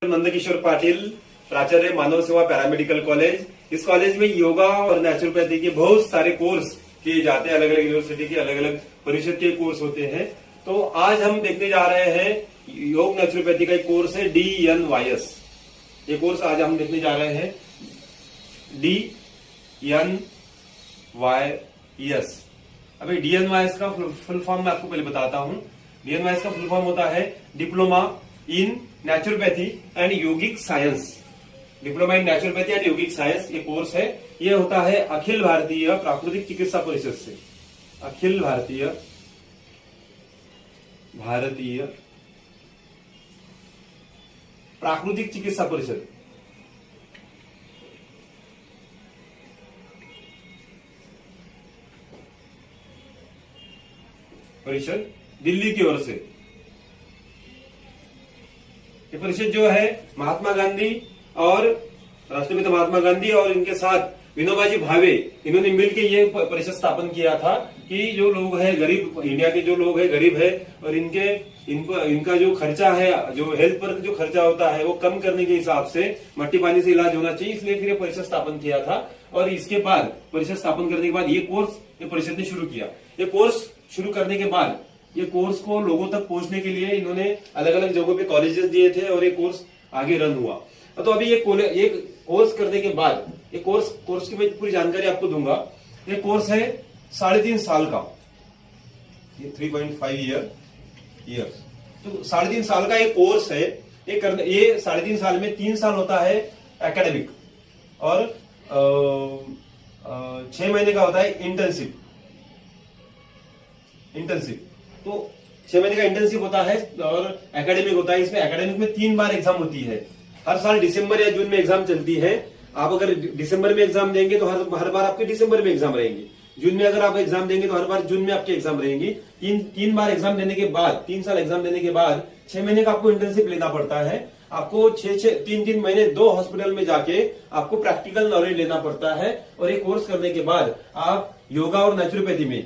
नंदकिशोर पाटिल, प्राचार्य मानव सेवा paramedical college. इस कॉलेज में योगा और नेचुरोपैथी के बहुत सारे कोर्स किए जाते हैं। अलग अलग यूनिवर्सिटी के अलग अलग परिषद के कोर्स होते हैं। तो आज हम देखने जा रहे हैं योग नेचुरोपैथी का एक कोर्स है DNYS। ये कोर्स आज हम देखने जा रहे हैं DNYS। अभी DNYS का फुल फॉर्म मैं आपको पहले बताता हूं। DNYS का फुल फॉर्म होता है diploma in naturopathy and yogic science. Diploma in naturopathy and yogic science ये कोर्स है। ये होता है अखिल भारतीय प्राकृतिक चिकित्सा परिषद से। अखिल भारतीय प्राकृतिक चिकित्सा परिषद दिल्ली की ओर से। ये परिषद जो है महात्मा गांधी और राष्ट्रपिता महात्मा गांधी और इनके साथ विनोबा जी भावे, इन्होंने मिलकर ये परिषद स्थापन किया था कि जो लोग हैं गरीब, इंडिया के जो लोग हैं गरीब है और इनका जो खर्चा है, जो हेल्थ पर जो खर्चा होता है वो कम करने के हिसाब से मट्टी पानी से इलाज होना चाहिए, इसलिए फिर ये परिषद स्थापन किया था। और इसके बाद परिषद स्थापन करने के बाद ये परिषद ने शुरू किया। ये कोर्स शुरू करने के बाद ये कोर्स को लोगों तक पहुंचने के लिए इन्होंने अलग अलग जगहों पे कॉलेजेस दिए थे और ये कोर्स आगे रन हुआ। तो अभी ये कोर्स करने के बाद ये कोर्स की मैं पूरी जानकारी आपको दूंगा। ये कोर्स है 3.5 साल का, ये 3.5 ईयर। तो 3.5 साल का ये कोर्स है। ये 3.5 साल में 3 साल होता है एकेडमिक और 6 महीने का होता है इंटर्नशिप। तो 6 महीने का इंटर्नशिप होता है और एकेडमिक होता है। इसमें एकेडमिक में 3 बार एग्जाम होती है। हर साल दिसंबर या जून में एग्जाम चलती है। आप अगर दिसंबर में एग्जाम देंगे तो हर बार आपके दिसंबर में एग्जाम रहेंगे। जून में अगर आप एग्जाम देंगे तो हर बार जून में आपके एग्जाम रहेंगी। तीन बार एग्जाम देने के बाद, 3 साल एग्जाम देने के बाद 6 महीने का आपको इंटर्नशिप लेना पड़ता है। आपको 3 महीने 2 हॉस्पिटल में जाके आपको प्रैक्टिकल नॉलेज लेना पड़ता है। और ये कोर्स करने के बाद आप योगा और नेचुरोपैथी में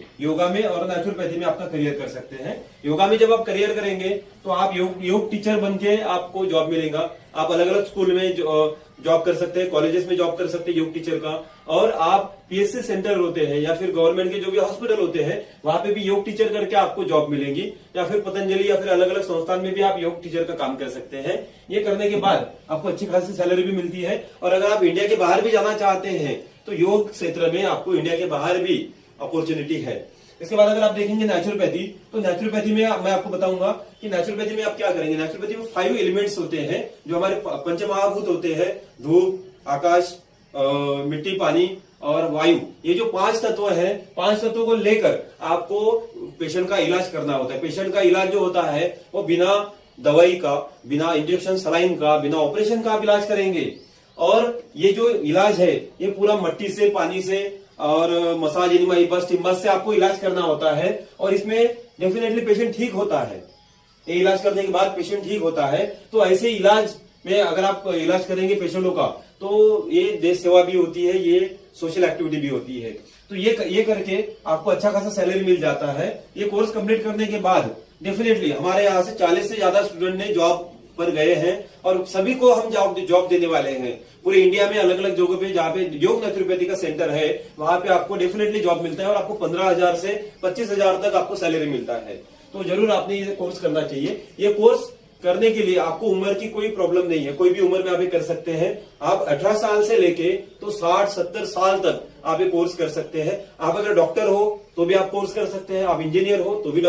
आपका करियर कर सकते हैं। योगा में जब आप करियर करेंगे तो आप योग टीचर बनके आपको जॉब मिलेगा। आप अलग अलग स्कूल में जॉब कर सकते हैं, कॉलेजेस में जॉब कर सकते हैं योग टीचर का। और आप PSC सेंटर होते हैं या फिर गवर्नमेंट के जो भी हॉस्पिटल होते हैं वहां पे भी योग टीचर करके आपको जॉब मिलेगी। या फिर पतंजलि या फिर अलग अलग संस्थान में भी आप योग टीचर का काम कर सकते हैं। ये करने के बाद आपको अच्छी खासी सैलरी भी मिलती है। और अगर आप इंडिया के बाहर भी जाना चाहते हैं तो योग क्षेत्र में आपको इंडिया के बाहर भी अपॉर्चुनिटी है। इसके बाद अगर आप देखेंगे नेचुरोपैथी, तो नेचुरोपैथी में मैं आपको बताऊंगा कि नेचुरोपैथी में आप क्या करेंगे। नेचुरोपैथी में 5 एलिमेंट्स होते हैं जो हमारे पंचमहाभूत होते हैं, धूप, आकाश, मिट्टी, पानी और वायु। ये जो 5 तत्व हैं, 5 तत्वों को लेकर आपको पेशेंट का इलाज करना होता है। पेशेंट का इलाज जो होता है वो बिना दवाई का, बिना इंजेक्शन सलाइन का, बिना ऑपरेशन का आप इलाज करेंगे। और ये जो इलाज है ये पूरा मट्टी से, पानी से और मसाज, एनिमा, बस, टिम्बस से आपको इलाज करना होता है। और इसमें डेफिनेटली पेशेंट ठीक होता है। ये इलाज करने के बाद पेशेंट ठीक होता है। तो ऐसे इलाज में अगर आप इलाज करेंगे पेशेंटों का तो ये देश सेवा भी होती है, ये सोशल एक्टिविटी भी होती है। तो ये करके आपको अच्छा खासा सैलरी मिल जाता है। ये कोर्स कंप्लीट करने के बाद डेफिनेटली हमारे यहाँ से 40 से ज्यादा स्टूडेंट ने जॉब पर गए हैं और सभी को हम जॉब देने वाले हैं। पूरे इंडिया में अलग अलग जगहों पे जहाँ पे योग नेचुरोपैथी का सेंटर है वहां पे आपको डेफिनेटली जॉब मिलता है और आपको 15,000 से 25,000 तक आपको सैलरी मिलता है। तो जरूर आपने ये कोर्स करना चाहिए। ये कोर्स करने के लिए आपको उम्र की कोई प्रॉब्लम नहीं है, कोई भी उम्र में आप ये कर सकते हैं। आप 18 साल से लेके तो 60-70 साल तक आप ये कोर्स कर सकते हैं। आप अगर डॉक्टर हो तो भी आप कोर्स कर सकते हैं, आप इंजीनियर हो तो भी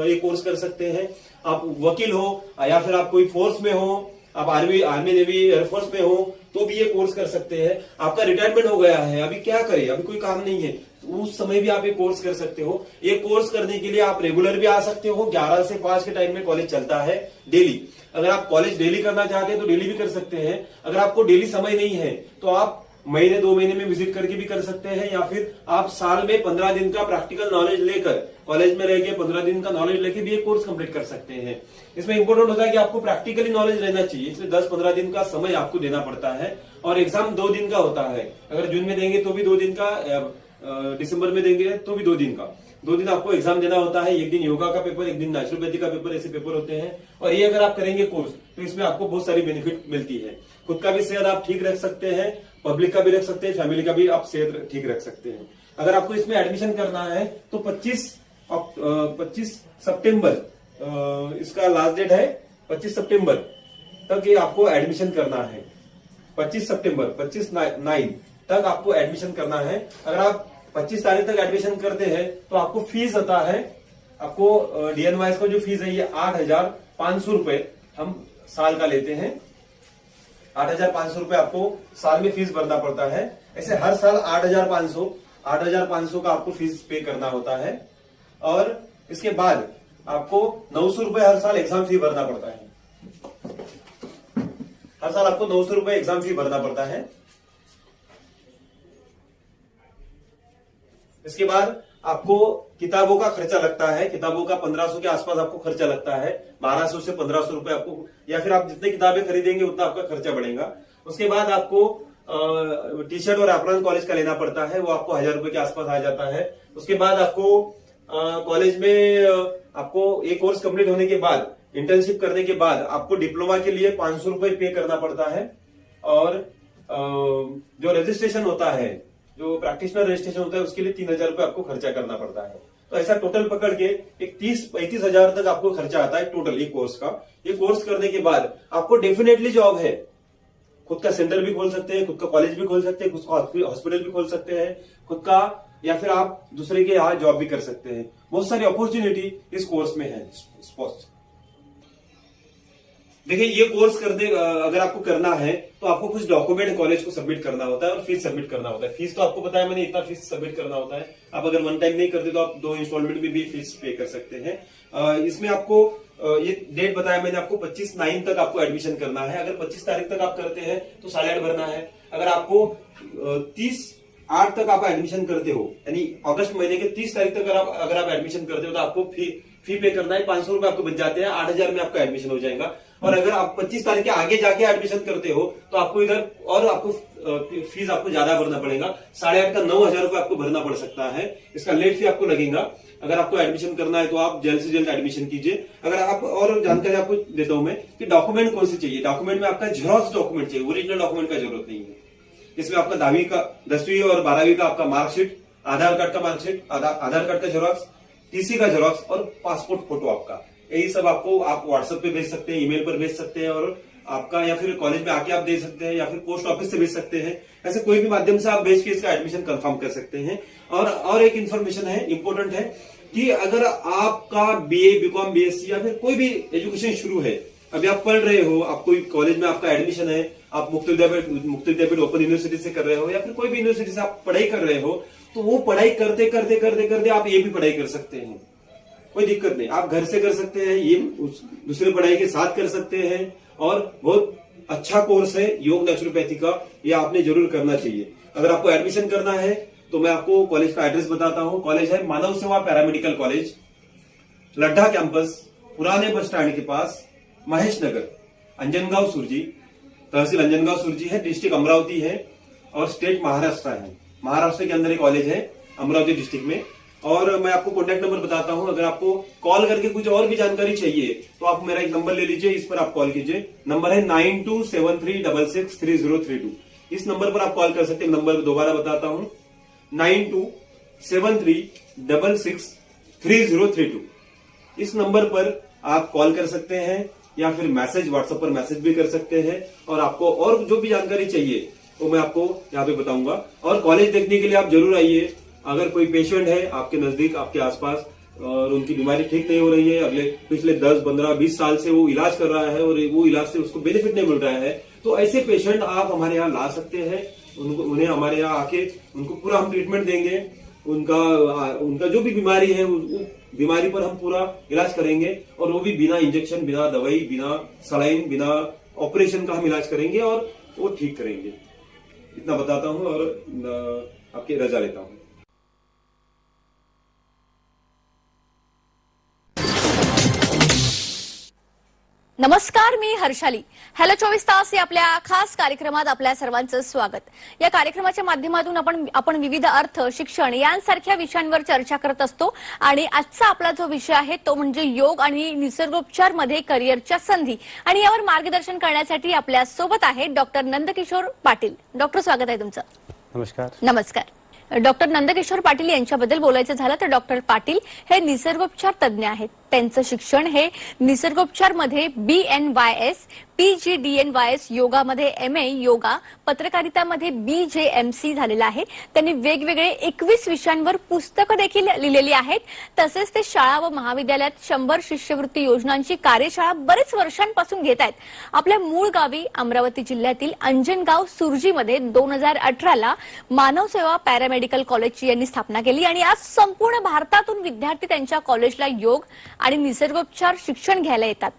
ये कोर्स कर सकते हैं, आप वकील हो या फिर आप कोई फोर्स में हो, आप आर्मी, नेवी, एयरफोर्स में हो तो भी ये कोर्स कर सकते हैं। आपका रिटायरमेंट हो गया है, अभी क्या करें, अभी कोई काम नहीं है, तो उस समय भी आप ये कोर्स कर सकते हो। ये कोर्स करने के लिए आप रेगुलर भी आ सकते हो। 11 से 5 के टाइम में कॉलेज चलता है डेली। अगर आप कॉलेज डेली करना चाहते हैं तो डेली भी कर सकते हैं। अगर आपको डेली समय नहीं है तो आप महीने 2 महीने में विजिट करके भी कर सकते हैं। या फिर आप साल में 15 दिन का प्रैक्टिकल नॉलेज लेकर कॉलेज में रह के 15 दिन का नॉलेज लेके भी ये कोर्स कंप्लीट कर सकते हैं। इसमें इंपॉर्टेंट होता है कि आपको प्रैक्टिकली नॉलेज रहना चाहिए, इसलिए 10-15 दिन का समय आपको देना पड़ता है। और एग्जाम 2 दिन का होता है। अगर जून में देंगे तो भी 2 दिन का, दिसंबर में देंगे तो भी 2 दिन का। 2 दिन आपको एग्जाम देना होता है, एक दिन योगा का पेपर, एक दिन नेचुरोपैथी का पेपर, ऐसे पेपर होते हैं। और ये अगर आप करेंगे कोर्स तो इसमें आपको बहुत सारी बेनिफिट मिलती है। खुद का भी सेहत आप ठीक रख सकते हैं, पब्लिक का भी रख सकते हैं, फैमिली का भी आप सेहत ठीक रख सकते हैं। अगर आपको इसमें एडमिशन करना है तो 25 सितंबर इसका लास्ट डेट है, 25 सितंबर तक ये आपको एडमिशन करना है। 25 सितंबर 25/9 तक आपको एडमिशन करना है। अगर आप 25 तारीख तक एडमिशन करते हैं तो आपको फीस आता है, आपको डीएनवाईएस का जो फीस है ये 8,500 रुपए हम साल का लेते हैं। 8,500 रुपए आपको साल में फीस भरना पड़ता है। ऐसे हर साल 8,500 का आपको फीस पे करना होता है। और इसके बाद आपको 900 रुपए हर साल एग्जाम फी भरना पड़ता है। हर साल आपको 900 रुपए एग्जाम फी भरना पड़ता है। इसके बाद आपको किताबों का खर्चा लगता है। किताबों का 1500 के आसपास आपको खर्चा लगता है। 1200 से 1500 रुपए आपको, या फिर आप जितने किताबें खरीदेंगे उतना आपका खर्चा बढ़ेगा। उसके बाद आपको टी शर्ट और एप्रॉन कॉलेज का लेना पड़ता है, वो आपको 1000 रुपए के आसपास आ जाता है। उसके बाद आपको कॉलेज में आपको एक कोर्स कंप्लीट होने के बाद, इंटर्नशिप करने के बाद आपको डिप्लोमा के लिए 500 रुपए पे करना पड़ता है। और जो रजिस्ट्रेशन होता है, जो प्रैक्टिशनर रजिस्ट्रेशन होता है, उसके लिए 3000 रुपए आपको खर्चा करना पड़ता है। तो ऐसा टोटल पकड़ के एक 30-35 हजार तक आपको खर्चा आता है टोटल एक कोर्स का। ये कोर्स करने के बाद आपको डेफिनेटली जॉब है। खुद का सेंटर भी खोल सकते हैं, खुद का कॉलेज भी खोल सकते हैं, खुद का हॉस्पिटल भी खोल सकते हैं खुद का, या फिर आप दूसरे के यहाँ जॉब भी कर सकते हैं। बहुत सारी अपॉर्चुनिटी इस कोर्स में है। देखिए, ये कोर्स अगर आपको करना है तो आपको कुछ डॉक्यूमेंट कॉलेज को सबमिट करना होता है और फीस सबमिट करना होता है। फीस तो आपको पता है, मैंने इतना फीस सबमिट करना होता है। आप अगर वन टाइम नहीं करते तो आप 2 इंस्टॉलमेंट में भी फीस पे कर सकते हैं। इसमें आपको ये डेट बताया मैंने आपको, 25/9 तक आपको एडमिशन करना है। अगर 25 तारीख तक आप करते हैं तो 8.5 भरना है। अगर आपको 30/8 तक आप एडमिशन करते हो, यानी अगस्त महीने के 30 तारीख तक अगर आप एडमिशन करते हो तो आपको फी पे करना है। 500 रुपए आपको बच जाते हैं, 8,000 में आपका एडमिशन हो जाएगा। और अगर आप 25 तारीख के आगे जाके एडमिशन करते हो तो आपको इधर और आपको फीस आपको ज्यादा भरना पड़ेगा। 8.5 का 9,000 रुपए आपको भरना पड़ सकता है। इसका लेट फी आपको लगेगा। अगर आपको एडमिशन करना है तो आप जल्द से जल्द एडमिशन कीजिए। अगर आप और जानकारी आपको देता हूं मैं कि डॉक्यूमेंट कौन से चाहिए। डॉक्यूमेंट में आपका जेरॉक्स डॉक्यूमेंट चाहिए, ओरिजिनल डॉक्यूमेंट का जरूरत नहीं है। इसमें आपका 10वीं और 12वीं का आपका मार्कशीट, आधार कार्ड का मार्कशीट, आधार कार्ड का जेरॉक्स, टीसी का जेरॉक्स और पासपोर्ट फोटो आपका, यही सब आपको आप व्हाट्सएप पे भेज सकते हैं, ईमेल पर भेज सकते हैं। और आपका, या फिर कॉलेज में आके आप दे सकते हैं, या फिर पोस्ट ऑफिस से भेज सकते हैं। ऐसे कोई भी माध्यम से आप भेज के इसका एडमिशन कंफर्म कर सकते हैं। और एक इन्फॉर्मेशन है, इंपॉर्टेंट है, कि अगर आपका बीए, बीकॉम, बीएससी या फिर कोई भी एजुकेशन शुरू है, अभी आप पढ़ रहे हो, आप कोई कॉलेज में आपका एडमिशन है, आप मुक्त विद्यापीठ ओपन यूनिवर्सिटी से कर रहे हो, या फिर कोई भी यूनिवर्सिटी से आप पढ़ाई कर रहे हो, तो वो पढ़ाई करते करते करते करते आप ये भी पढ़ाई कर सकते हैं। कोई दिक्कत नहीं, आप घर से कर सकते हैं, ये दूसरी पढ़ाई के साथ कर सकते हैं। और बहुत अच्छा कोर्स है योग नेचुरोपैथी का, ये आपने जरूर करना चाहिए। अगर आपको एडमिशन करना है तो मैं आपको कॉलेज का एड्रेस बताता हूं। कॉलेज है मानव सेवा पैरामेडिकल कॉलेज, लड्ढा कैंपस, पुराने बस स्टैंड के पास, महेश नगर, अंजनगांव सुरजी, तहसील अंजनगांव सुरजी है, डिस्ट्रिक्ट अमरावती है और स्टेट महाराष्ट्र है। महाराष्ट्र के अंदर एक कॉलेज है अमरावती डिस्ट्रिक्ट में। और मैं आपको कॉन्टैक्ट नंबर बताता हूं। अगर आपको कॉल करके कुछ और भी जानकारी चाहिए तो आप मेरा एक नंबर ले लीजिए, इस पर आप कॉल कीजिए। नंबर है 9273663032। इस नंबर पर आप कॉल कर सकते हैं। नंबर दोबारा बताता हूं, 9273663032। इस नंबर पर आप कॉल कर सकते हैं, या फिर मैसेज, व्हाट्सएप पर मैसेज भी कर सकते हैं। और आपको और जो भी जानकारी चाहिए वो मैं आपको यहाँ पे बताऊंगा। और कॉलेज देखने के लिए आप जरूर आइए। अगर कोई पेशेंट है आपके नजदीक, आपके आसपास, और उनकी बीमारी ठीक नहीं हो रही है, पिछले 10, 15, 20 साल से वो इलाज कर रहा है और वो इलाज से उसको बेनिफिट नहीं मिल रहा है, तो ऐसे पेशेंट आप हमारे यहाँ ला सकते हैं। उन्हें हमारे यहाँ आके उनको पूरा हम ट्रीटमेंट देंगे। उनका जो भी बीमारी है, बीमारी पर हम पूरा इलाज करेंगे। और वो भी बिना इंजेक्शन, बिना दवाई, बिना सलाइन, बिना ऑपरेशन का हम इलाज करेंगे और वो ठीक करेंगे। इतना बताता हूँ और आपकी रजा लेता हूँ। नमस्कार, मी हर्षाली. हॅलो 24 तास या आपल्या खास कार्यक्रमात आपल्या सर्वांचं स्वागत. या कार्यक्रमाच्या माध्यमातून आपण विविध अर्थ, शिक्षण यांसारख्या विषयांवर चर्चा करत असतो आणि आजचा आपला जो विषय आहे तो म्हणजे योग आणि निसर्गोपचार मध्ये करिअरच्या संधी. आणि यावर मार्गदर्शन करण्यासाठी आपल्या सोबत आहे डॉक्टर नंदकिशोर पाटील. डॉक्टर, स्वागत आहे तुमचं. नमस्कार. नमस्कार. डॉक्टर नंदकिशोर पाटील यांच्याबद्दल बोलायचं झालं तर डॉक्टर पाटील हे निसर्गोपचार तज्ज्ञ आहेत. त्यांचं शिक्षण हे निसर्गोपचार मध्ये BNYS, PGDNYS, योगामध्ये MA योगा, पत्रकारितामध्ये BJMC झालेलं आहे. त्यांनी वेगवेगळे 21 विषयांवर पुस्तकं देखील लिहिलेली आहेत. तसेच ते शाळा व महाविद्यालयात 100 शिष्यवृत्ती योजनांची कार्यशाळा बरेच वर्षांपासून घेत आहेत. आपल्या मूळ गावी अमरावती जिल्ह्यातील अंजनगाव सुरजीमध्ये 2018ला मानव सेवा पॅरामेडिकल कॉलेजची यांनी स्थापना केली आणि आज संपूर्ण भारतातून विद्यार्थी त्यांच्या कॉलेजला योग आणि निसर्गोपचार शिक्षण घ्यायला येतात.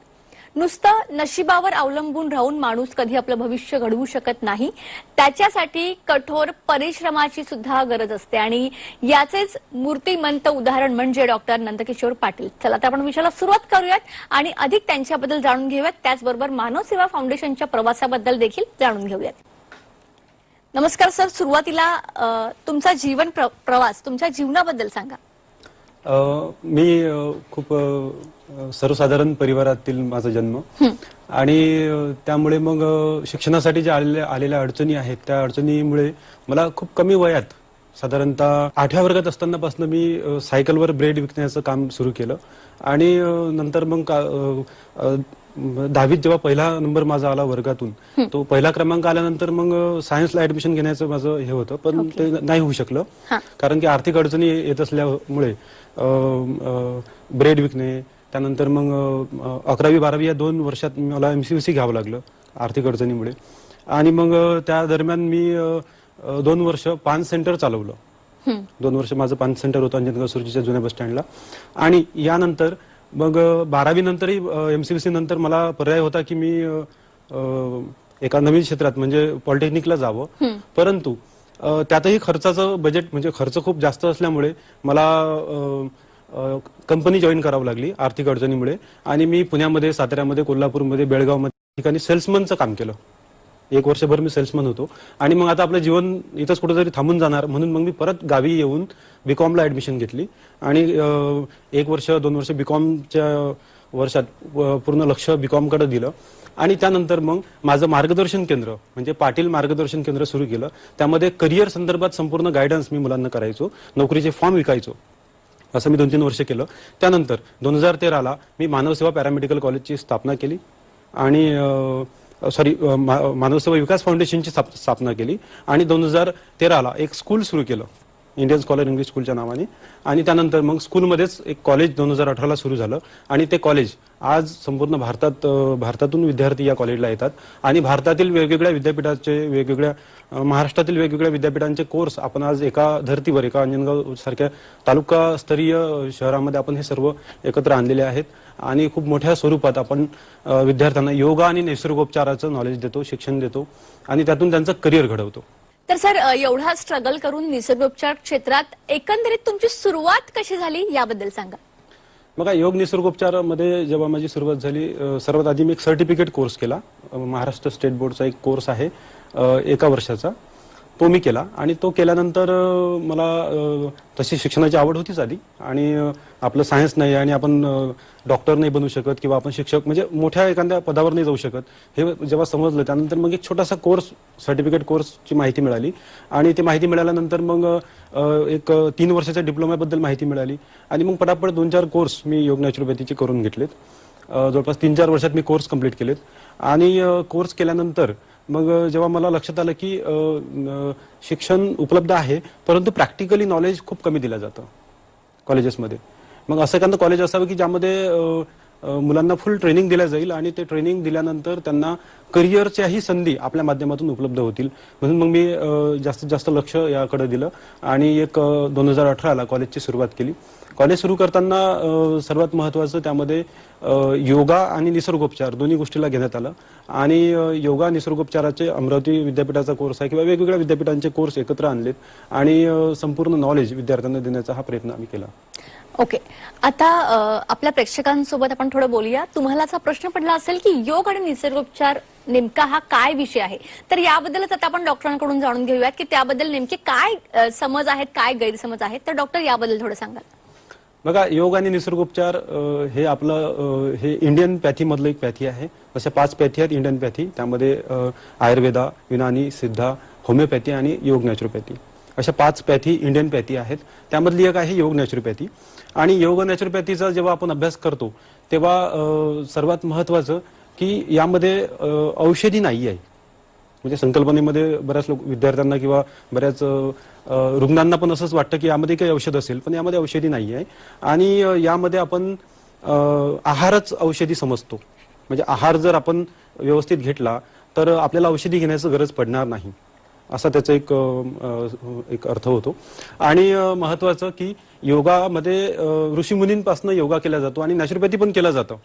नुसतं नशिबावर अवलंबून राहून माणूस कधी आपलं भविष्य घडवू शकत नाही. त्याच्यासाठी कठोर परिश्रमाची सुद्धा गरज असते आणि याचेच मूर्तिमंत उदाहरण म्हणजे डॉक्टर नंदकिशोर पाटील. चला तर आपण विषयाला सुरुवात करूयात आणि अधिक त्यांच्याबद्दल जाणून घेऊयात. त्याचबरोबर मानव सेवा फाउंडेशनच्या प्रवासाबद्दल देखील जाणून घेऊयात. नमस्कार सर, सुरुवातीला तुमचा जीवन प्रवास, तुमच्या जीवनाबद्दल सांगा. मी खूप सर्वसाधारण परिवारातील माझा जन्म आणि त्यामुळे मग शिक्षणासाठी ज्या आलेल्या अडचणी आहेत त्या अडचणीमुळे मला खूप कमी वयात साधारणतः 8व्या वर्गात असतानापासून मी सायकलवर ब्रेड विकण्याचं काम सुरू केलं आणि नंतर मग 10वीत जेव्हा पहिला नंबर माझा आला वर्गातून, तो पहिला क्रमांक आल्यानंतर मग सायन्सला ऍडमिशन घेण्याचं माझं हे होतं, पण ते नाही होऊ शकलं कारण की आर्थिक अडचणी येत असल्यामुळे ब्रेड विकणे, त्यानंतर मग 11वी 12वी या 2 वर्षात मला MCVC घ्यावं लागलं आर्थिक अडचणीमुळे. आणि मग त्या दरम्यान मी 2 वर्ष पान सेंटर चालवलं. 2 वर्ष माझं पान सेंटर होतं अंजनगाव सुरजीच्या जुन्या बस स्टँडला. आणि यानंतर मग 12वी नंतरही MCVC नंतर मला पर्याय होता की मी एका नवीन क्षेत्रात म्हणजे पॉलिटेक्निकला जावं, परंतु त्यातही खर्चाचं बजेट म्हणजे खर्च खूप जास्त असल्यामुळे मला कंपनी जॉईन करावी लागली आर्थिक अडचणीमुळे. आणि मी पुण्यामध्ये, साताऱ्यामध्ये, कोल्हापूरमध्ये, बेळगावमध्ये ठिकाणी सेल्समनचं काम केलं. 1 वर्षभर मी सेल्समन होतो. आणि मग आता आपलं जीवन इथंच कुठेतरी थांबून जाणार म्हणून मग मी परत गावी येऊन BComला ऍडमिशन घेतली आणि 1 वर्ष 2 वर्ष BComच्या वर्षात पूर्ण लक्ष BComकडे दिलं. आणि त्यानंतर मग माझं मार्गदर्शन केंद्र म्हणजे पाटील मार्गदर्शन केंद्र सुरू केलं. त्यामध्ये करिअर संदर्भात संपूर्ण गायडन्स मी मुलांना करायचो, नोकरीचे फॉर्म विकायचो. असं मी 2-3 वर्ष केलं. त्यानंतर 2013ला मी मानव सेवा पॅरामेडिकल कॉलेजची स्थापना केली आणि मानव सेवा विकास फाउंडेशनची स्थापना केली आणि 2013ला एक स्कूल सुरू केलं, इंडियन स्कॉलर इंग्लिश स्कूलच्या नावाने. आणि त्यानंतर मग स्कूलमध्येच एक कॉलेज 2018ला सुरू झालं आणि ते कॉलेज आज संपूर्ण भारतातून विद्यार्थी या कॉलेजला येतात आणि भारतातील वेगवेगळ्या विद्यापीठाचे महाराष्ट्रातील वेगवेगळ्या विद्यापीठांचे कोर्स आपण आज एका धर्तीवर, एका अंजनगाव सारख्या तालुकास्तरीय शहरामध्ये आपण हे सर्व एकत्र आणलेले आहेत आणि खूप मोठ्या स्वरूपात आपण विद्यार्थ्यांना योगा आणि निसर्गोपचाराचं नॉलेज देतो, शिक्षण देतो आणि त्यातून त्यांचं करिअर घडवतो. तर सर, एवढा स्ट्रगल करून निसर्गोपचार क्षेत्रात एकंदरीत तुमची सुरुवात कशी झाली याबद्दल सांगा. बघा, योग निसर्गोपचारामध्ये जेव्हा माझी सुरुवात झाली, सर्वात आधी मी एक सर्टिफिकेट कोर्स केला. महाराष्ट्र स्टेट बोर्डचा एक कोर्स आहे 1 वर्षाचा, तो मी केला. आणि तो केल्यानंतर मला तशी शिक्षणाची आवड होतीच आधी आणि आपलं सायन्स नाही आणि आपण डॉक्टर नाही बनू शकत किंवा आपण शिक्षक म्हणजे मोठ्या एखाद्या पदावर नाही जाऊ शकत हे जेव्हा समजलं, त्यानंतर मग एक छोटासा कोर्स, सर्टिफिकेट कोर्सची माहिती मिळाली. आणि ती माहिती मिळाल्यानंतर मग एक 3 वर्षाच्या डिप्लोमाबद्दल माहिती मिळाली आणि मग पटापट 2-4 कोर्स मी योग नॅचरोपॅथीचे करून घेतलेत. जवळपास 3-4 वर्षात मी कोर्स कंप्लीट केलेत. आणि कोर्स केल्यानंतर मग जेव्हा मला लक्षात आलं की शिक्षण उपलब्ध आहे परंतु प्रॅक्टिकली नॉलेज खूप कमी दिलं जातं कॉलेजेसमध्ये, मग असं एखादं कॉलेज असावं की ज्यामध्ये मुलांना फुल ट्रेनिंग दिल्या जाईल आणि ते ट्रेनिंग दिल्यानंतर त्यांना करिअरच्याही संधी आपल्या माध्यमातून उपलब्ध होतील. म्हणून मग मी जास्तीत जास्त लक्ष याकडे दिलं आणि एक 2018ला कॉलेजची सुरुवात केली. कॉलेज सुरू करताना सर्वात महत्त्वाचं त्यामध्ये योगा आणि निसर्गोपचार दोन्ही गोष्टीला घेण्यात आलं. आणि योगा निसर्गोपचाराचे अमरावती विद्यापीठाचा कोर्स आहे किंवा वेगवेगळ्या विद्यापीठांचे कोर्स एकत्र आणलेत आणि संपूर्ण नॉलेज विद्यार्थ्यांना देण्याचा हा प्रयत्न आम्ही केला. ओके. आता आपल्या प्रेक्षकांसोबत आपण थोडं बोलूया. तुम्हाला असा प्रश्न पडला असेल की योग आणि निसर्गोपचार नेमका हा काय विषय आहे, तर याबद्दलच आता आपण डॉक्टरांकडून जाणून घेऊयात की त्याबद्दल नेमके काय समज आहेत, काय गैरसमज आहेत. तर डॉक्टर याबद्दल थोडं सांगाल. बघा, योग आणि निसर्गोपचार हे आपलं हे इंडियन पॅथी मधलं एक पॅथी आहे. अशा 5 पॅथी आहेत इंडियन पॅथी. त्यामध्ये आयुर्वेदा, युनानी, सिद्धा, होमिओपॅथी आणि योग नॅचरोपॅथी अशा 5 पॅथी इंडियन पॅथी आहेत. त्यामधली एक आहे योग नॅचरोपॅथी. आणि योग नॅचरोपॅथीचा जेव्हा आपण अभ्यास करतो तेव्हा सर्वात महत्वाचं की यामध्ये औषधी नाही आहे. म्हणजे संकल्पनेमध्ये बऱ्याच विद्यार्थ्यांना किंवा बऱ्याच रुग्णांना पण असंच वाटतं की यामध्ये काही औषध असेल, पण यामध्ये औषधी नाही आहे. आणि यामध्ये आपण आहारच औषधी समजतो. म्हणजे आहार जर आपण व्यवस्थित घेतला तर आपल्याला औषधी घेण्याची गरज पडणार नाही, असा त्याचा एक अर्थ होतो. आणि महत्वाचं की योगामध्ये ऋषीमुनींपासून योगा केला जातो आणि नॅचरोपॅथी पण केला जातं.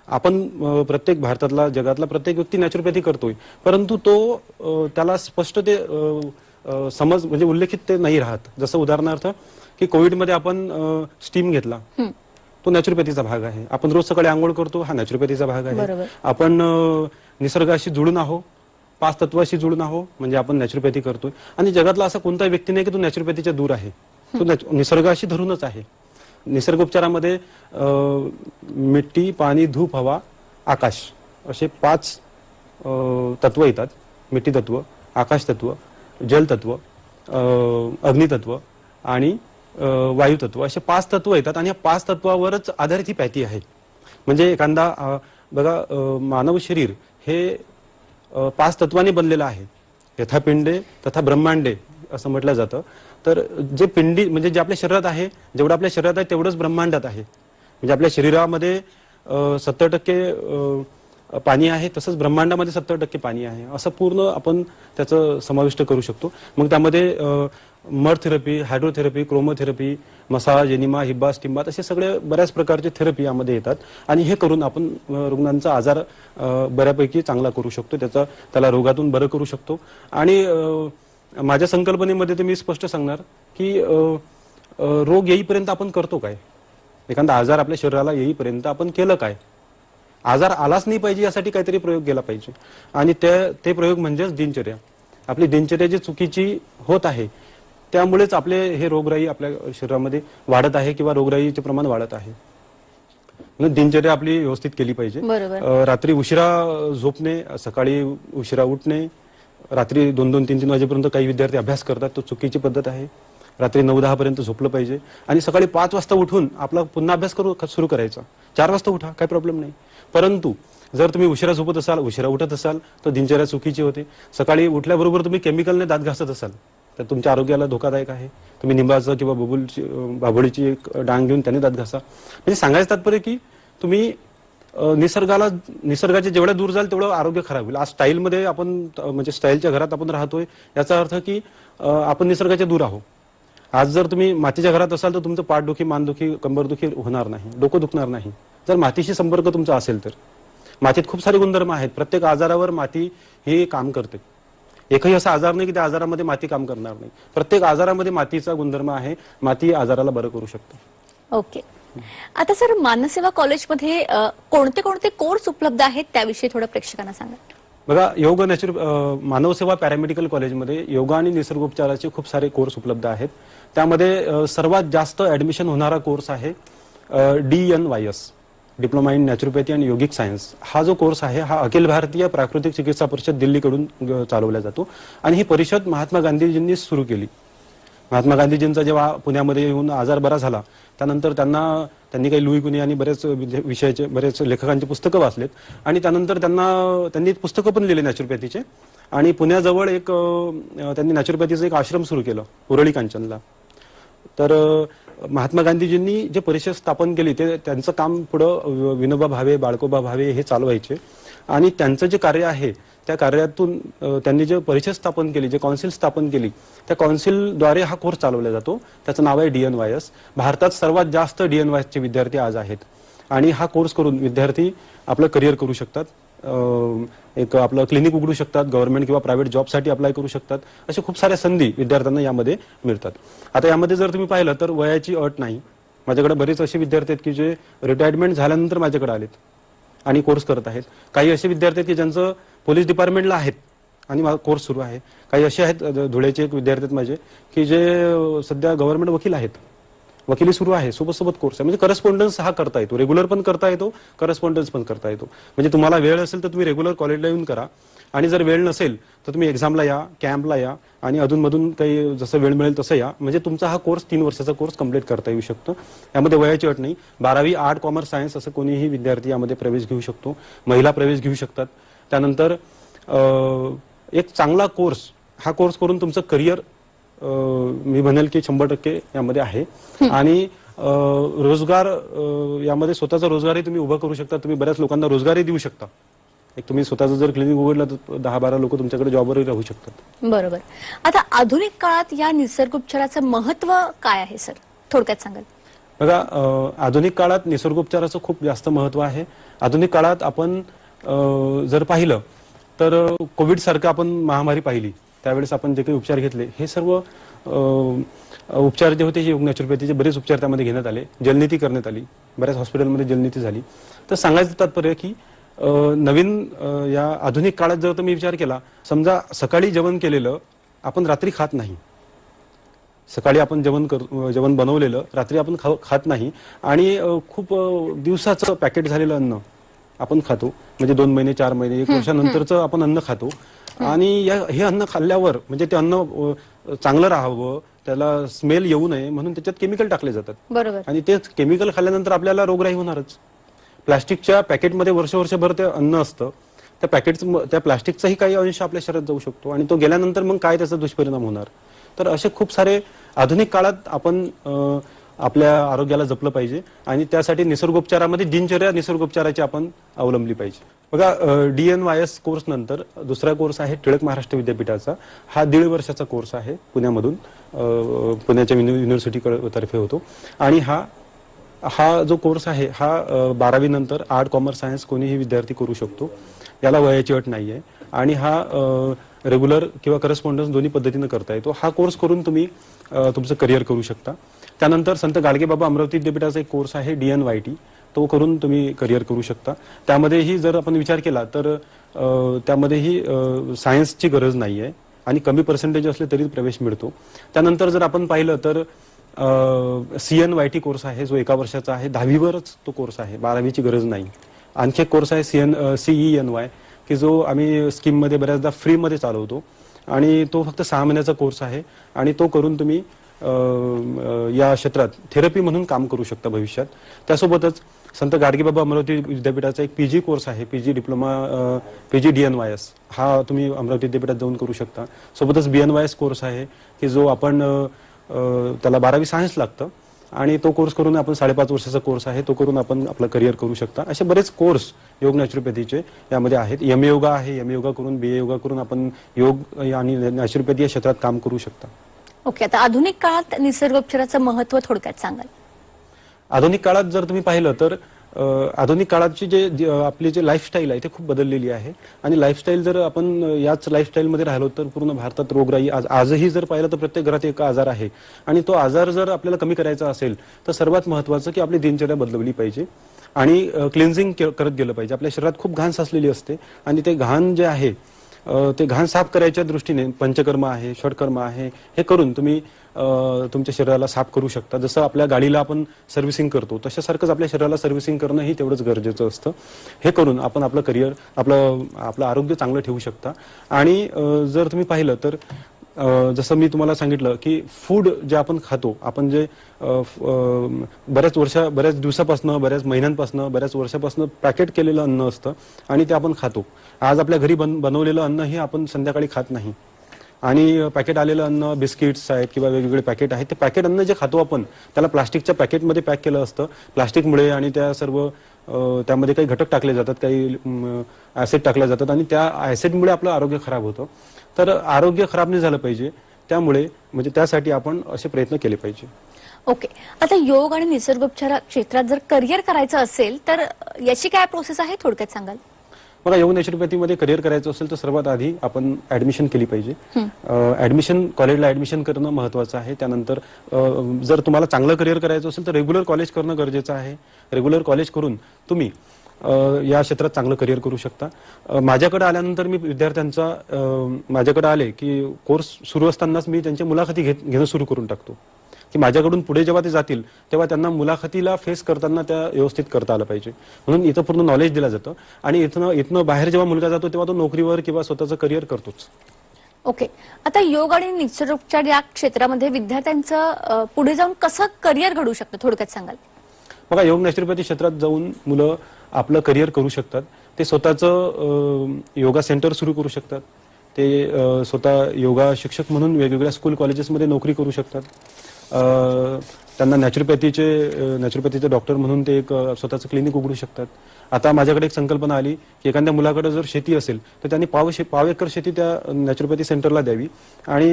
आपण प्रत्येक भारतातला, जगातला प्रत्येक व्यक्ती नॅचरोपॅथी करतोय, परंतु तो त्याला स्पष्ट ते समज म्हणजे उल्लेखित ते नाही राहत. जसं उदाहरणार्थ की कोविडमध्ये आपण स्टीम घेतला, तो नॅचरोपॅथीचा भाग आहे. आपण रोज सकाळी आंघोळ करतो, हा नॅचरोपॅथीचा भाग आहे. आपण निसर्गाशी जुळून आहो, 5 तत्वाशी जुळून आहो, म्हणजे आपण नॅचरोपॅथी करतोय. आणि जगातला असा कोणता व्यक्ती नाही की तो नॅचरोपॅथीच्या दूर आहे, तो निसर्गाशी धरूनच आहे. निसर्गोपचारामध्ये मिट्टी, पाणी, धूप, हवा, आकाश असे 5 तत्व येतात. मिट्टी तत्व, आकाश तत्व, जल तत्व, अग्नितत्व आणि वायू तत्व असे 5 तत्व येतात. आणि या 5 तत्वावरच आधारित ही पॅथी आहे. म्हणजे एखादा बघा, मानव शरीर हे 5 तत्वांनी बनलेलं आहे. यथा पिंडे तथा ब्रह्मांडे असं म्हटलं जातं. तर जे पिंडी म्हणजे जे आपल्या शरीरात आहे, जेवढं आपल्या शरीरात आहे तेवढंच ब्रह्मांडात आहे. म्हणजे आपल्या शरीरामध्ये 70% पाणी आहे, तसंच ब्रह्मांडामध्ये 70% पाणी आहे. असं पूर्ण आपण त्याचं समाविष्ट करू शकतो. मग त्यामध्ये mud therapy, hydrotherapy, chromotherapy, massage, enema, हिब्बा, स्टिंबात असे सगळे बऱ्याच प्रकारचे थेरपी यामध्ये येतात. आणि हे करून आपण रुग्णांचा आजार बऱ्यापैकी चांगला करू शकतो, त्याला रोगातून बरं करू शकतो. आणि माझ्या संकल्पनेमध्ये तर मी स्पष्ट सांगणार की रोग येईपर्यंत आपण करतो काय, एखादा आजार आपल्या शरीराला येईपर्यंत आपण केलं काय. आजार आलाच नाही पाहिजे यासाठी काहीतरी प्रयोग केला पाहिजे. आणि ते प्रयोग म्हणजेच दिनचर्या. आपली दिनचर्या जी चुकीची होत आहे त्यामुळेच आपले हे रोगराई आपल्या शरीरामध्ये वाढत आहे किंवा रोगराईचे प्रमाण वाढत आहे. म्हणून दिनचर्या आपली व्यवस्थित केली पाहिजे. रात्री उशिरा झोपणे, सकाळी उशिरा उठणे, रात्री 2-2, 3-3 वाजेपर्यंत काही विद्यार्थी अभ्यास करतात, तो चुकीची पद्धत आहे. रात्री 9-10 पर्यंत झोपलं पाहिजे आणि सकाळी 5 वाजता उठून आपला पुन्हा अभ्यास सुरू करायचा. 4 वाजता उठा, काही प्रॉब्लेम नाही. परंतु जर तुम्ही उशिरा झोपत असाल, उशिरा उठत असाल तर दिनचर्या चुकीची होते. सकाळी उठल्याबरोबर तुम्ही केमिकलने दात घासत असाल तर तुमच्या आरोग्याला धोकादायक आहे. तुम्ही निंबाचं किंवा बाभळीची एक डांग घेऊन त्याने दात घासा. म्हणजे सांगायचं तात्पर्य की तुम्ही निसर्गाच्या जेवढ्या दूर जाल तेवढं आरोग्य खराब होईल. आज स्टाईलमध्ये आपण म्हणजे स्टाईलच्या घरात आपण राहतोय याचा अर्थ की आपण निसर्गाच्या दूर आहोत. आज जर तुम्ही मातीच्या घरात असाल तर तुमचं पाठदुखी, मानदुखी, कंबरदुखी होणार नाही, डोकं दुखणार नाही. जर मातीशी संपर्क तुमचा असेल तर मातीत खूप सारे गुणधर्म आहेत. प्रत्येक आजारावर माती हे काम करते. एकही असा आजार नाही की त्या आजारामध्ये माती काम करणार नाही. प्रत्येक आजारामध्ये मातीचा गुणधर्म आहे. माती आजाराला बरं करू शकते. ओके. आता सर, मानसेवा कॉलेजमध्ये कोणते कोणते कोर्स उपलब्ध आहेत त्याविषयी थोडं प्रेक्षकांना सांगा. बघा, योग मानवसेवा पॅरामेडिकल कॉलेजमध्ये योगा आणि निसर्गोपचाराचे खूप सारे कोर्स उपलब्ध आहेत. त्यामध्ये सर्वात जास्त ऍडमिशन होणारा कोर्स आहे DNYS, diploma in naturopathy and yogic science. हा जो कोर्स आहे हा अखिल भारतीय प्राकृतिक चिकित्सा परिषद दिल्लीकडून चालवला जातो. आणि ही परिषद महात्मा गांधीजींनी सुरू केली. महात्मा गांधीजींचा जेव्हा पुण्यामध्ये येऊन आजार बरा झाला त्यानंतर त्यांनी काही लुई कुनी आणि बरेच विषयाचे बरेच लेखकांची पुस्तकं वाचलेत. आणि त्यानंतर त्यांनी पुस्तकं पण लिहिले नॅचरोपॅथीचे. आणि पुण्याजवळ त्यांनी नॅचरोपॅथीचं एक आश्रम सुरू केलं उरळी कांचनला. तर महात्मा गांधीजींनी जे परिषद स्थापन केली ते त्यांचं काम पुढं विनोबा भावे, बाळकोबा भावे हे चालवायचे. आणि त्यांचं जे कार्य आहे त्या कार्यातून त्यांनी जे परिषद स्थापन केली, जे कौन्सिल स्थापन केली, त्या कौन्सिलद्वारे हा कोर्स चालवला जातो. त्याचं नाव आहे DNYS. भारतात सर्वात जास्त DNYS चे विद्यार्थी आज आहेत. आणि हा कोर्स करून विद्यार्थी आपलं करिअर करू शकतात, एक आपलं क्लिनिक उघडू शकतात, गव्हर्नमेंट किंवा प्रायव्हेट जॉबसाठी अप्लाय करू शकतात. अशा खूप साऱ्या संधी विद्यार्थ्यांना यामध्ये मिळतात. आता यामध्ये जर तुम्ही पाहिलं तर वयाची अट नाही. माझ्याकडे बरेच असे विद्यार्थी आहेत की जे रिटायरमेंट झाल्यानंतर माझ्याकडे आलेत आणि कोर्स करत आहेत. काही असे विद्यार्थी आहेत की ज्यांचं पोलीस डिपार्टमेंटला आहेत आणि माझा कोर्स सुरू आहे. काही असे आहेत, धुळ्याचे एक विद्यार्थी आहेत माझे की जे सध्या गव्हर्नमेंट वकील आहेत, वकिली सुरू आहे, सोबत कोर्स आहे. म्हणजे करस्पॉन्डन्स हा करता येतो, रेग्युलर पण करता येतो, करस्पॉन्डन्स पण करता येतो. म्हणजे तुम्हाला वेळ असेल तर तुम्ही रेग्युलर कॉलेजला येऊन करा, आणि जर वेळ नसेल तर तुम्ही एक्झामला या, कॅम्पला या, आणि अधूनमधून काही जसं वेळ मिळेल तसं या. म्हणजे तुमचा हा कोर्स 3 वर्षाचा कोर्स कंप्लीट करता येऊ शकतो. यामध्ये वयाची अट नाही. 12वी आर्ट, कॉमर्स, सायन्स असं कोणीही विद्यार्थी यामध्ये प्रवेश घेऊ शकतो. महिला प्रवेश घेऊ शकतात. त्यानंतर एक चांगला कोर्स, हा कोर्स करून तुमचं करिअर मी म्हणेल की 100% यामध्ये आहे. आणि रोजगार, यामध्ये स्वतःचा रोजगारही तुम्ही उभा करू शकता. तुम्ही बऱ्याच लोकांना रोजगारही देऊ शकता. एक तुम्ही स्वतःचं जर क्लिनिक उघडलं तर 10-12 लोक तुमच्याकडे जॉबवरही राहू शकतात. बरोबर. आता आधुनिक काळात या निसर्गोपचाराचं महत्व काय आहे सर, थोडक्यात सांगाल? बघा, आधुनिक काळात निसर्गोपचाराचं खूप जास्त महत्व आहे. आधुनिक काळात आपण जर पाहिलं तर कोविड सारखं आपण महामारी पाहिली, त्यावेळेस आपण जे काही उपचार घेतले, हे सर्व उपचार जे होते, हे योग नॅचरोपॅथीचे बरेच उपचार त्यामध्ये घेण्यात आले. जलनीती करण्यात आली, बऱ्याच हॉस्पिटलमध्ये जलनीती झाली. तर सांगायचं तात्पर्य की नवीन या आधुनिक काळात जर तुम्ही विचार केला, समजा सकाळी जेवण केलेलं आपण रात्री खात नाही. सकाळी आपण जेवण बनवलेलं रात्री आपण खात नाही, आणि खूप दिवसाचं पॅकेट झालेलं अन्न आपण खातो. म्हणजे 2 महिने, 4 महिने, 1 वर्षानंतरचं आपण अन्न खातो. आणि हे अन्न खाल्ल्यावर म्हणजे ते अन्न चांगलं राहावं, त्याला स्मेल येऊ नये म्हणून त्याच्यात केमिकल टाकले जातात. बरोबर. आणि तेच केमिकल खाल्ल्यानंतर आपल्याला रोगराई होणारच. प्लास्टिकच्या पॅकेटमध्ये वर्षभर ते अन्न असतं. त्या प्लास्टिकचाही काही अंश आपल्या शरीरात जाऊ शकतो, आणि तो गेल्यानंतर मग काय त्याचा दुष्परिणाम होणार. तर असे खूप सारे आधुनिक काळात आपण आपल्या आरोग्याला जपलं पाहिजे, आणि त्यासाठी निसर्गोपचारामध्ये दिनचर्या निसर्गोपचाराची आपण अवलंबली पाहिजे. बघा, DNYS कोर्स नंतर दुसरा कोर्स आहे टिळक महाराष्ट्र विद्यापीठाचा. हा 1.5 वर्षाचा कोर्स आहे पुण्यामधून, पुण्याच्या युनिव्हर्सिटी तर्फे होतो. आणि हा जो कोर्स आहे हा 12वी नंतर आर्ट, कॉमर्स, सायन्स कोणीही विद्यार्थी करू शकतो. याला वयाची अट नाही आहे, आणि हा रेग्युलर किंवा करस्पॉन्डन्स दोन्ही पद्धतीनं करता येतो. हा कोर्स करून तुम्ही तुमचं करिअर करू शकता. त्यानंतर संत गाडगेबाबा अमरावती विद्यापीठाचा एक कोर्स आहे DNYT, तो करून तुम्ही करिअर करू शकता. त्यामध्येही जर आपण विचार केला तर त्यामध्येही सायन्सची गरज नाही आहे, आणि कमी पर्सेंटेज असले तरी प्रवेश मिळतो. त्यानंतर जर आपण पाहिलं तर CNYT कोर्स आहे, जो 1 वर्षाचा आहे. 10वीवरच तो कोर्स आहे, 12वीची गरज नाही. आणखी एक कोर्स आहे CENY, की जो आम्ही स्कीममध्ये बऱ्याचदा फ्रीमध्ये चालवतो, आणि तो फक्त 6 महिन्याचा कोर्स आहे. आणि तो करून तुम्ही या क्षेत्रात थेरपी म्हणून काम करू शकता भविष्यात. त्यासोबतच संत गाडगेबाबा अमरावती विद्यापीठाचा एक PG कोर्स आहे, PG डिप्लोमा, PG DNYS, हा तुम्ही अमरावती विद्यापीठात जाऊन करू शकता. सोबतच BNYS कोर्स आहे, की जो आपण त्याला 12वी सायन्स लागतं, आणि तो कोर्स करून आपण 5.5 वर्षाचा कोर्स आहे, तो करून आपण आपलं करिअर करू शकता. असे बरेच कोर्स योग नॅचरोपॅथीचे यामध्ये आहेत. MA योगा आहे, MA योगा करून, BA योगा करून आपण योग आणि नॅचरोपॅथी या क्षेत्रात काम करू शकता. ओके. आता आधुनिक काळात निसर्गोपचाराचं महत्व थोडक्यात सांगाल? आधुनिक काळात जर तुम्ही पाहिलं तर आधुनिक काळाची आपली जे लाईफस्टाईल आहे ते खूप बदललेली आहे. आणि लाईफस्टाईल जर आपण याच लाईफस्टाईलमध्ये राहिलो तर पूर्ण भारतात रोगराई आजही जर पाहिलं तर प्रत्येक घरात एक आजार आहे. आणि तो आजार जर आपल्याला कमी करायचा असेल तर सर्वात महत्त्वाचं की आपली दिनचर्या बदलवली पाहिजे, आणि क्लिन्झिंग करत गेलं पाहिजे. आपल्या शरीरात खूप घाण साचलेली असते, आणि ते घाण जे आहे ते घाण साफ करायच्या दृष्टीने पंचकर्म आहे, षटकर्म आहे, हे करून तुम्ही तुमच्या शरीराला साफ करू शकता. जसं आपल्या गाडीला आपण सर्व्हिसिंग करतो तशासारखंच आपल्या शरीराला सर्व्हिसिंग करणं ही तेवढंच गरजेचं असतं. हे करून आपण आपलं करिअर, आपलं आरोग्य चांगलं ठेवू शकता. आणि जर तुम्ही पाहिलं तर जसं मी तुम्हाला सांगितलं की फूड जे आपण खातो, आपण जे बऱ्याच दिवसापासून, बऱ्याच महिन्यांपासून, बऱ्याच वर्षापासून पॅकेट केलेलं अन्न असतं, आणि ते आपण खातो. आज आपल्या घरी बनवलेलं अन्न हे आपण संध्याकाळी खात नाही. आणि पॅकेट आलेलं अन्न, बिस्किट्स आहेत किंवा वेगवेगळे पॅकेट आहेत, ते पॅकेट अन्न जे खातो आपण त्याला प्लास्टिकच्या पॅकेटमध्ये पॅक केलं असतं. प्लास्टिकमुळे आणि त्या सर्व त्यामध्ये काही घटक टाकले जातात, काही ऍसिड टाकले जातात, आणि त्या ऍसिडमुळे आपलं आरोग्य खराब होतं. तर आरोग्य खराब नाही झालं पाहिजे, त्यामुळे म्हणजे त्यासाठी आपण असे प्रयत्न केले पाहिजे. ओके. आता योग आणि निसर्गोपचार क्षेत्रात जर करिअर करायचं असेल तर याची काय प्रोसेस आहे, थोडक्यात सांगाल? बघा, योग नॅचरोपॅथीमध्ये करिअर करायचं असेल तर सर्वात आधी आपण ऍडमिशन केली पाहिजे. कॉलेजला ऍडमिशन करणं महत्वाचं आहे. त्यानंतर जर तुम्हाला चांगलं करिअर करायचं असेल तर रेग्युलर कॉलेज करणं गरजेचं आहे. रेग्युलर कॉलेज करून तुम्ही या क्षेत्रात चांगलं करिअर करू शकता. माझ्याकडे आल्यानंतर मी विद्यार्थ्यांचा माझ्याकडे आले की कोर्स सुरू असतानाच मी त्यांच्या मुलाखती घेणं सुरू करून टाकतो की माझ्याकडून पुढे जेव्हा ते जातील तेव्हा त्यांना मुलाखतीला फेस करताना त्या व्यवस्थित करता आलं पाहिजे. म्हणून इथं पूर्ण नॉलेज दिलं जातं आणि इथनं बाहेर जेव्हा मुलगा जातो तेव्हा तो नोकरीवर किंवा स्वतःचं करिअर करतोच. ओके, आता योग आणि निसर्गोपचार या क्षेत्रामध्ये विद्यार्थ्यांचं पुढे जाऊन कसं करिअर घडू शकतं, थोडक्यात सांगाल? बघा, योग नॅचरोपॅथी क्षेत्रात जाऊन मुलं आपलं करिअर करू शकतात. ते स्वतःचं योगा सेंटर सुरू करू शकतात. ते स्वतः योगा शिक्षक म्हणून वेगवेगळ्या स्कूल कॉलेजेसमध्ये नोकरी करू शकतात. त्यांना नॅचरोपॅथीचे डॉक्टर म्हणून ते एक स्वतःचं क्लिनिक उघडू शकतात. आता माझ्याकडे एक संकल्पना आली की एखाद्या मुलाकडे जर शेती असेल तर त्यांनी पाव एकर शेती त्या नॅचरोपॅथी सेंटरला द्यावी आणि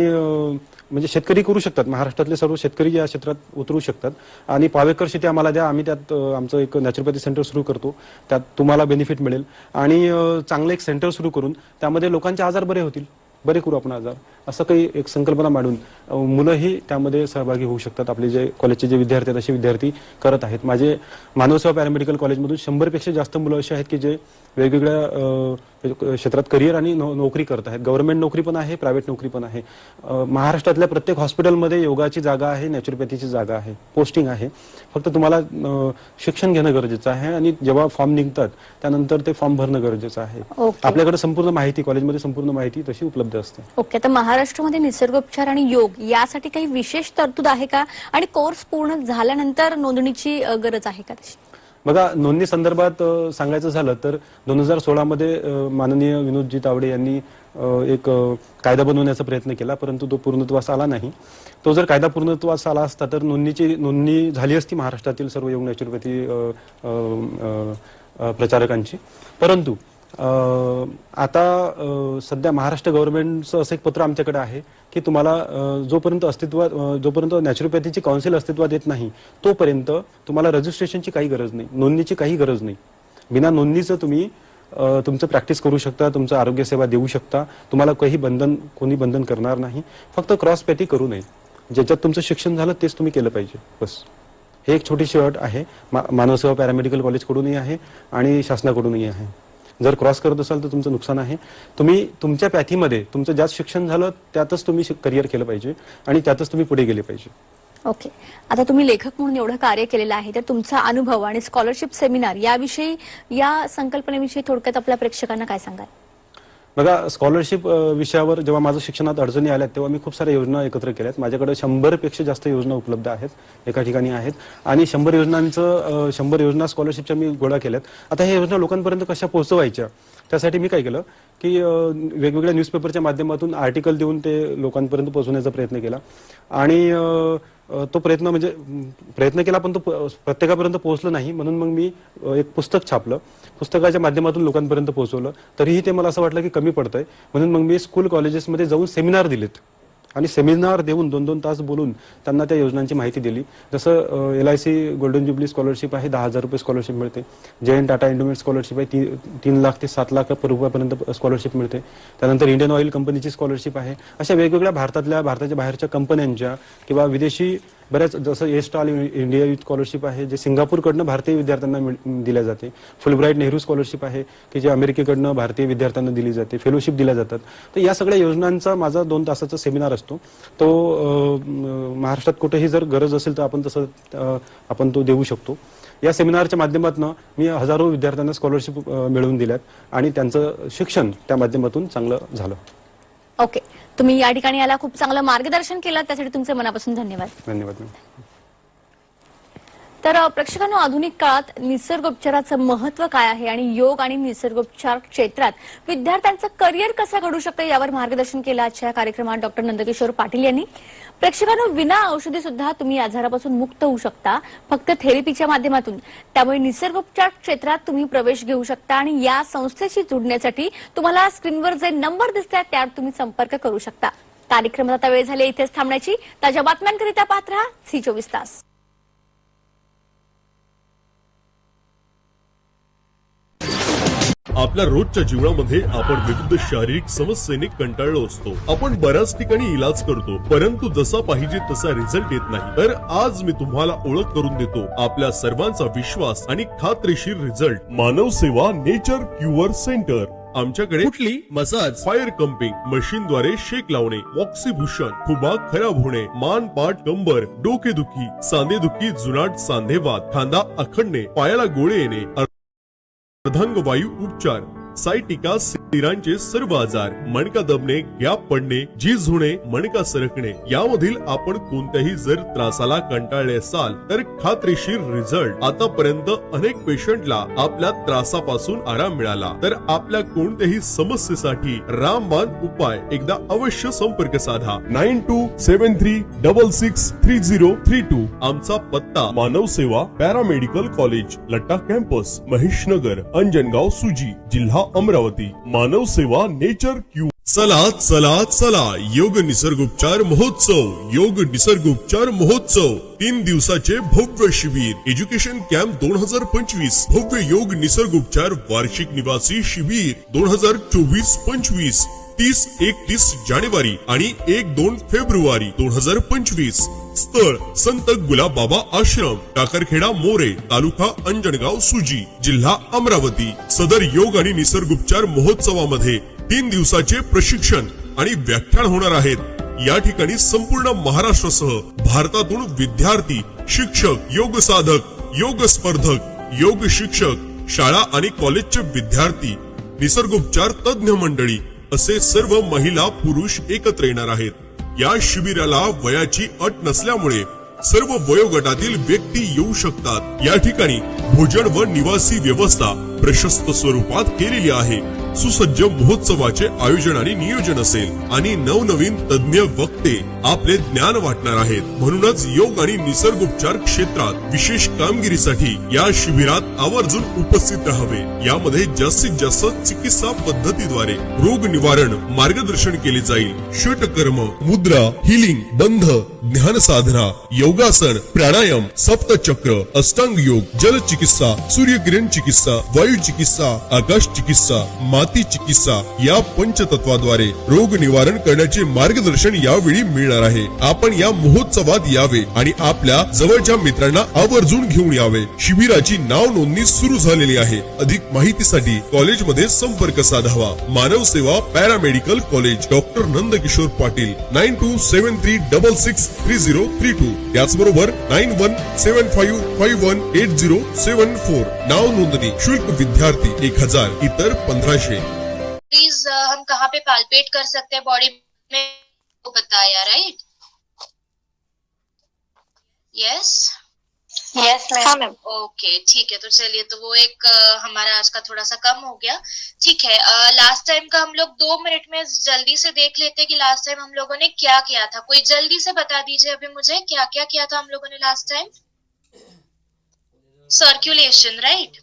म्हणजे शेतकरी करू शकतात. महाराष्ट्रातले सर्व शेतकरी या क्षेत्रात उतरू शकतात आणि पाव एकर शेती आम्हाला द्या, आम्ही त्यात आमचं एक नॅचरोपॅथी सेंटर सुरू करतो, त्यात तुम्हाला बेनिफिट मिळेल आणि चांगलं एक सेंटर सुरू करून त्यामध्ये लोकांचे आजार बरे होतील, बरे करू आपण आजार, असं काही एक संकल्पना मांडून मुलंही त्यामध्ये सहभागी होऊ शकतात. आपले जे कॉलेजचे जे विद्यार्थी आहेत असे विद्यार्थी करत आहेत. माझे मानवसेवा पॅरामेडिकल कॉलेजमधून 100पेक्षा जास्त मुलं अशी आहेत की जे वेगवेगळ्या क्षेत्रात करिअर आणि नोकरी करत आहेत. गव्हर्नमेंट नोकरी पण आहे, प्रायव्हेट नोकरी पण आहे. महाराष्ट्रातल्या प्रत्येक हॉस्पिटलमध्ये योगाची जागा आहे, नॅचरोपॅथीची जागा आहे, पोस्टिंग आहे. फक्त तुम्हाला शिक्षण घेणं गरजेचं आहे आणि जेव्हा फॉर्म निघतात त्यानंतर ते फॉर्म भरणं गरजेचं आहे. आपल्याकडे संपूर्ण माहिती, कॉलेजमध्ये संपूर्ण माहिती तशी उपलब्ध असते. ओके, तर महाराष्ट्रामध्ये निसर्गोपचार आणि योग यासाठी काही विशेष तरतूद आहे का आणि कोर्स पूर्ण झाल्यानंतर नोंदणीची गरज आहे का तशी? बघा, नोंदणी संदर्भात सांगायचं झालं तर 2016 मध्ये माननीय विनोदजी तावडे यांनी एक कायदा बनवण्याचा प्रयत्न केला, परंतु तो पूर्णत्वास आला नाही. तो जर कायदा पूर्णत्वास आला असता तर नोंदणी झाली असती महाराष्ट्रातील सर्व योग नॅचरोपॅथी प्रचारकांची. परंतु आता सध्या महाराष्ट्र गव्हर्नमेंटचं असं एक पत्र आमच्याकडे आहे की तुम्हाला जोपर्यंत नॅचरोपॅथीची काउन्सिल अस्तित्वात येत नाही तोपर्यंत तुम्हाला रजिस्ट्रेशनची काही गरज नाही, नोंदणीची काही गरज नाही. बिना नोंदणीचं तुम्ही तुमचं प्रॅक्टिस करू शकता, तुमचं आरोग्य सेवा देऊ शकता. तुम्हाला कोणी बंधन करणार नाही. फक्त क्रॉसपॅथी करू नये. ज्याच्यात तुमचं शिक्षण झालं तेच तुम्ही केलं पाहिजे, बस. हे एक छोटीशी अट आहे. मानवसेवा पॅरामेडिकल कॉलेजकडूनही आहे आणि शासनाकडूनही आहे. जर क्रॉस करत असाल तर तुमचं नुकसान आहे. तुम्ही तुमच्या पॅथीमध्ये तुमचं ज्यात शिक्षण झालं त्यातच तुम्ही करिअर केलं पाहिजे आणि त्यातच तुम्ही पुढे गेले पाहिजे. ओके, आता तुम्ही लेखक म्हणून एवढं कार्य केलेलं आहे तर तुमचा अनुभव आणि स्कॉलरशिप सेमिनार याविषयी, या संकल्पनेविषयी थोडक्यात आपल्या प्रेक्षकांना काय सांगाल? बघा, स्कॉलरशिप विषयावर जेव्हा माझं शिक्षणात अडचणी आल्यात तेव्हा मी खूप साऱ्या योजना एकत्र केल्यात. माझ्याकडे 100पेक्षा जास्त योजना उपलब्ध आहेत, एका ठिकाणी आहेत आणि 100 योजना स्कॉलरशिपच्या मी गोळा केल्यात. आता ह्या योजना लोकांपर्यंत कशा पोहोचवायच्या त्यासाठी मी काय केलं की वेगवेगळ्या न्यूजपेपरच्या माध्यमातून आर्टिकल देऊन ते लोकांपर्यंत पोहोचवण्याचा प्रयत्न केला आणि तो प्रयत्न केला पण तो प्रत्येकापर्यंत पोहोचला नाही. म्हणून मग मी एक पुस्तक छापलं, पुस्तकाच्या माध्यमातून लोकांपर्यंत पोहोचवलं. तरीही ते मला असं वाटलं की कमी पडतंय, म्हणून मग मी स्कूल कॉलेजेसमध्ये जाऊन सेमिनार दिलेत आणि सेमिनार देऊन 2-2 तास बोलून त्यांना त्या योजनांची माहिती दिली. जसं LIC गोल्डन ज्युबली स्कॉलरशिप आहे, 10,000 रुपये स्कॉलरशिप मिळते. जयंत टाटा इंडोमेंट स्कॉलरशिप आहे, 3 लाख ते 7 लाख रुपयापर्यंत स्कॉलरशिप मिळते. त्यानंतर इंडियन ऑइल कंपनीची स्कॉलरशिप आहे. अशा वेगवेगळ्या भारताच्या बाहेरच्या कंपन्यांच्या किंवा विदेशी बऱ्याच, जसं एस्टॉल इंडिया युथ स्कॉलरशिप आहे जे सिंगापूरकडनं भारतीय विद्यार्थ्यांना दिल्या जाते. फुलब्राईट नेहरू स्कॉलरशिप आहे की जे अमेरिकेकडनं भारतीय विद्यार्थ्यांना दिली जाते. फेलोशिप दिल्या जातात. तर या सगळ्या योजनांचा माझा 2 तासाचा सेमिनार असतो. तो महाराष्ट्रात कुठेही जर गरज असेल तर आपण तो देऊ शकतो. या सेमिनारच्या माध्यमातून मी हजारो विद्यार्थ्यांना स्कॉलरशिप मिळवून दिल्यात आणि त्यांचं शिक्षण त्या माध्यमातून चांगलं झालं. ओके, तुम्ही या ठिकाणी याला खूप चांगलं मार्गदर्शन केलं, त्यासाठी तुमचे मनापासून धन्यवाद. धन्यवाद. तर प्रेक्षकांनो, आधुनिक काळात निसर्गोपचाराचं महत्व काय आहे आणि योग आणि निसर्गोपचार क्षेत्रात विद्यार्थ्यांचं करिअर कसं घडू शकतं यावर मार्गदर्शन केलं आजच्या कार्यक्रमात डॉक्टर नंदकिशोर पाटील यांनी. प्रेक्षकांनो, विना औषधी सुद्धा तुम्ही आजारापासून मुक्त होऊ शकता, फक्त थेरपीच्या माध्यमातून. त्यामुळे निसर्गोपचार क्षेत्रात तुम्ही प्रवेश घेऊ शकता आणि या संस्थेशी जोडण्यासाठी तुम्हाला स्क्रीनवर जे नंबर दिसतात त्यावर तुम्ही संपर्क करू शकता. कार्यक्रमात आता वेळ झाली इथेच थांबण्याची. ताज्या बातम्यांकरिता पाहत रहा C24 तास. आपल्या रोजच्या जीवनामध्ये आपण विविध शारीरिक समस्येने कंटाळलो असतो. आपण बऱ्याच ठिकाणी इलाज करतो, परंतु जसा पाहिजे तसा रिझल्ट येत नाही. तर आज मी तुम्हाला ओळख करून देतो आपल्या सर्वांचा विश्वास आणि खात्रीशीर रिझल्ट, मानव सेवा नेचर क्युअर सेंटर. आमच्याकडे कुठली मसाज, फायर कंपिंग, मशीनद्वारे शेक लावणे, ऑक्सिभूषण, खुबा खराब होणे, मान पाठ कंबर, डोकेदुखी, सांधेदुखी, जुनाट सांधेवात, खांदा आखडणे, पायाला गोळे येणे, अर्धांगवायू उपचार, सायटिका, शिरांचे सर्व आजार, मणका दबणे, गॅप पडणे, झीज होणे, मणका सरकणे, यामधील आपण कोणत्याही जर त्रासाला कंटाळले असाल तर खात्रीशीर रिझल्ट. आतापर्यंत अनेक पेशंटला आपल्या त्रासापासून आराम मिळाला. तर आपल्या कोणत्याही समस्येसाठी रामबाण उपाय एकदा अवश्य संपर्क साधा. 9273663032. आमचा पत्ता Manav Seva paramedical college, Latta campus, Maheshnagar, Anjangaon, Suji, जिल्हा अमरावती. मानव सेवा नेचर क्यू. चला चला चला, योग निसर्गोपचार महोत्सव. योग निसर्गोपचार महोत्सव 3 दिवसाचे भव्य शिबिर, एज्युकेशन कॅम्प 2025, भव्य योग निसर्गोपचार वार्षिक निवासी शिबिर 2024-25, 30-31 जानेवारी आणि 1-2 फेब्रुवारी 2025. स्थळ संत गुलाबबाबा आश्रम, टाकरखेडा मोरे, तालुका अंजनगाव, सुजी, जिल्हा अमरावती. सदर योग आणि निसर्गोपचार महोत्सवामध्ये 3 दिवसाचे प्रशिक्षण आणि व्याख्यान होणार आहेत. या ठिकाणी संपूर्ण महाराष्ट्रासह भारतातून विद्यार्थी, शिक्षक, योग साधक, योग स्पर्धक, योग शिक्षक, शाळा आणि कॉलेजचे विद्यार्थी, निसर्गोपचार तज्ञ मंडळी असे सर्व महिला पुरुष एकत्र येणार आहेत. या शिबिराला वयाची अट नसल्यामुळे सर्व वयोगटातील व्यक्ती येऊ शकतात. या ठिकाणी भोजन व निवासी व्यवस्था प्रशस्त स्वरूपात केलेली आहे. सुसज्ज महोत्सवाचे आयोजन आणि नियोजन असेल आणि नवनवीन तज्ञ वक्ते आपले ज्ञान वाटणार आहेत. म्हणूनच योग आणि निसर्गोपचार क्षेत्रात विशेष कामगिरीसाठी या शिबिरात आवर्जून उपस्थित राहावे. यामध्ये जास्तीत जास्त चिकित्सा पद्धतीद्वारे रोग निवारण मार्गदर्शन केले जाईल. षटकर्म, मुद्रा, हिलिंग, बंध, ध्यान साधना, योगासन, प्राणायाम, सप्तचक्र, अष्टांग योग, जल चिकित्सा, सूर्यकिरण चिकित्सा, वायू चिकित्सा, आकाश चिकित्सा, माती चिकित्सा या पंचतत्वाद्वारे रोग निवारण करण्याचे मार्गदर्शन यावेळी मिळणार आहे. आपण या महोत्सवात यावे आणि आपल्या जवळच्या मित्रांना आवर्जून घेऊन यावे. शिबिराची नाव नोंदणी सुरू झालेली आहे. अधिक माहितीसाठी कॉलेजमध्ये संपर्क साधावा. Manav Seva paramedical college, doctor Nandkishor Patil, 9273663032. त्याचबरोबर 9175518074. नाव नोंदणी शुल्क विद्यार्थी 1000, इतर 1500. प्लीज हम कहाँ पे पाल्पेट कर सकते हैं बॉडी में, वो बताया, राइट? Yes ma'am. ओके, ठीक है. तो चलिए, तो वो एक हमारा आज का थोड़ा सा कम हो गया. ठीक है. लास्ट टाइम का हम लोग 2 मिनट में जल्दी से देख लेते हैं कि लास्ट टाइम हम लोगों ने क्या किया था. कोई जल्दी से बता दीजिए अभी मुझे, क्या क्या किया था हम लोगों ने last time. Circulation, right?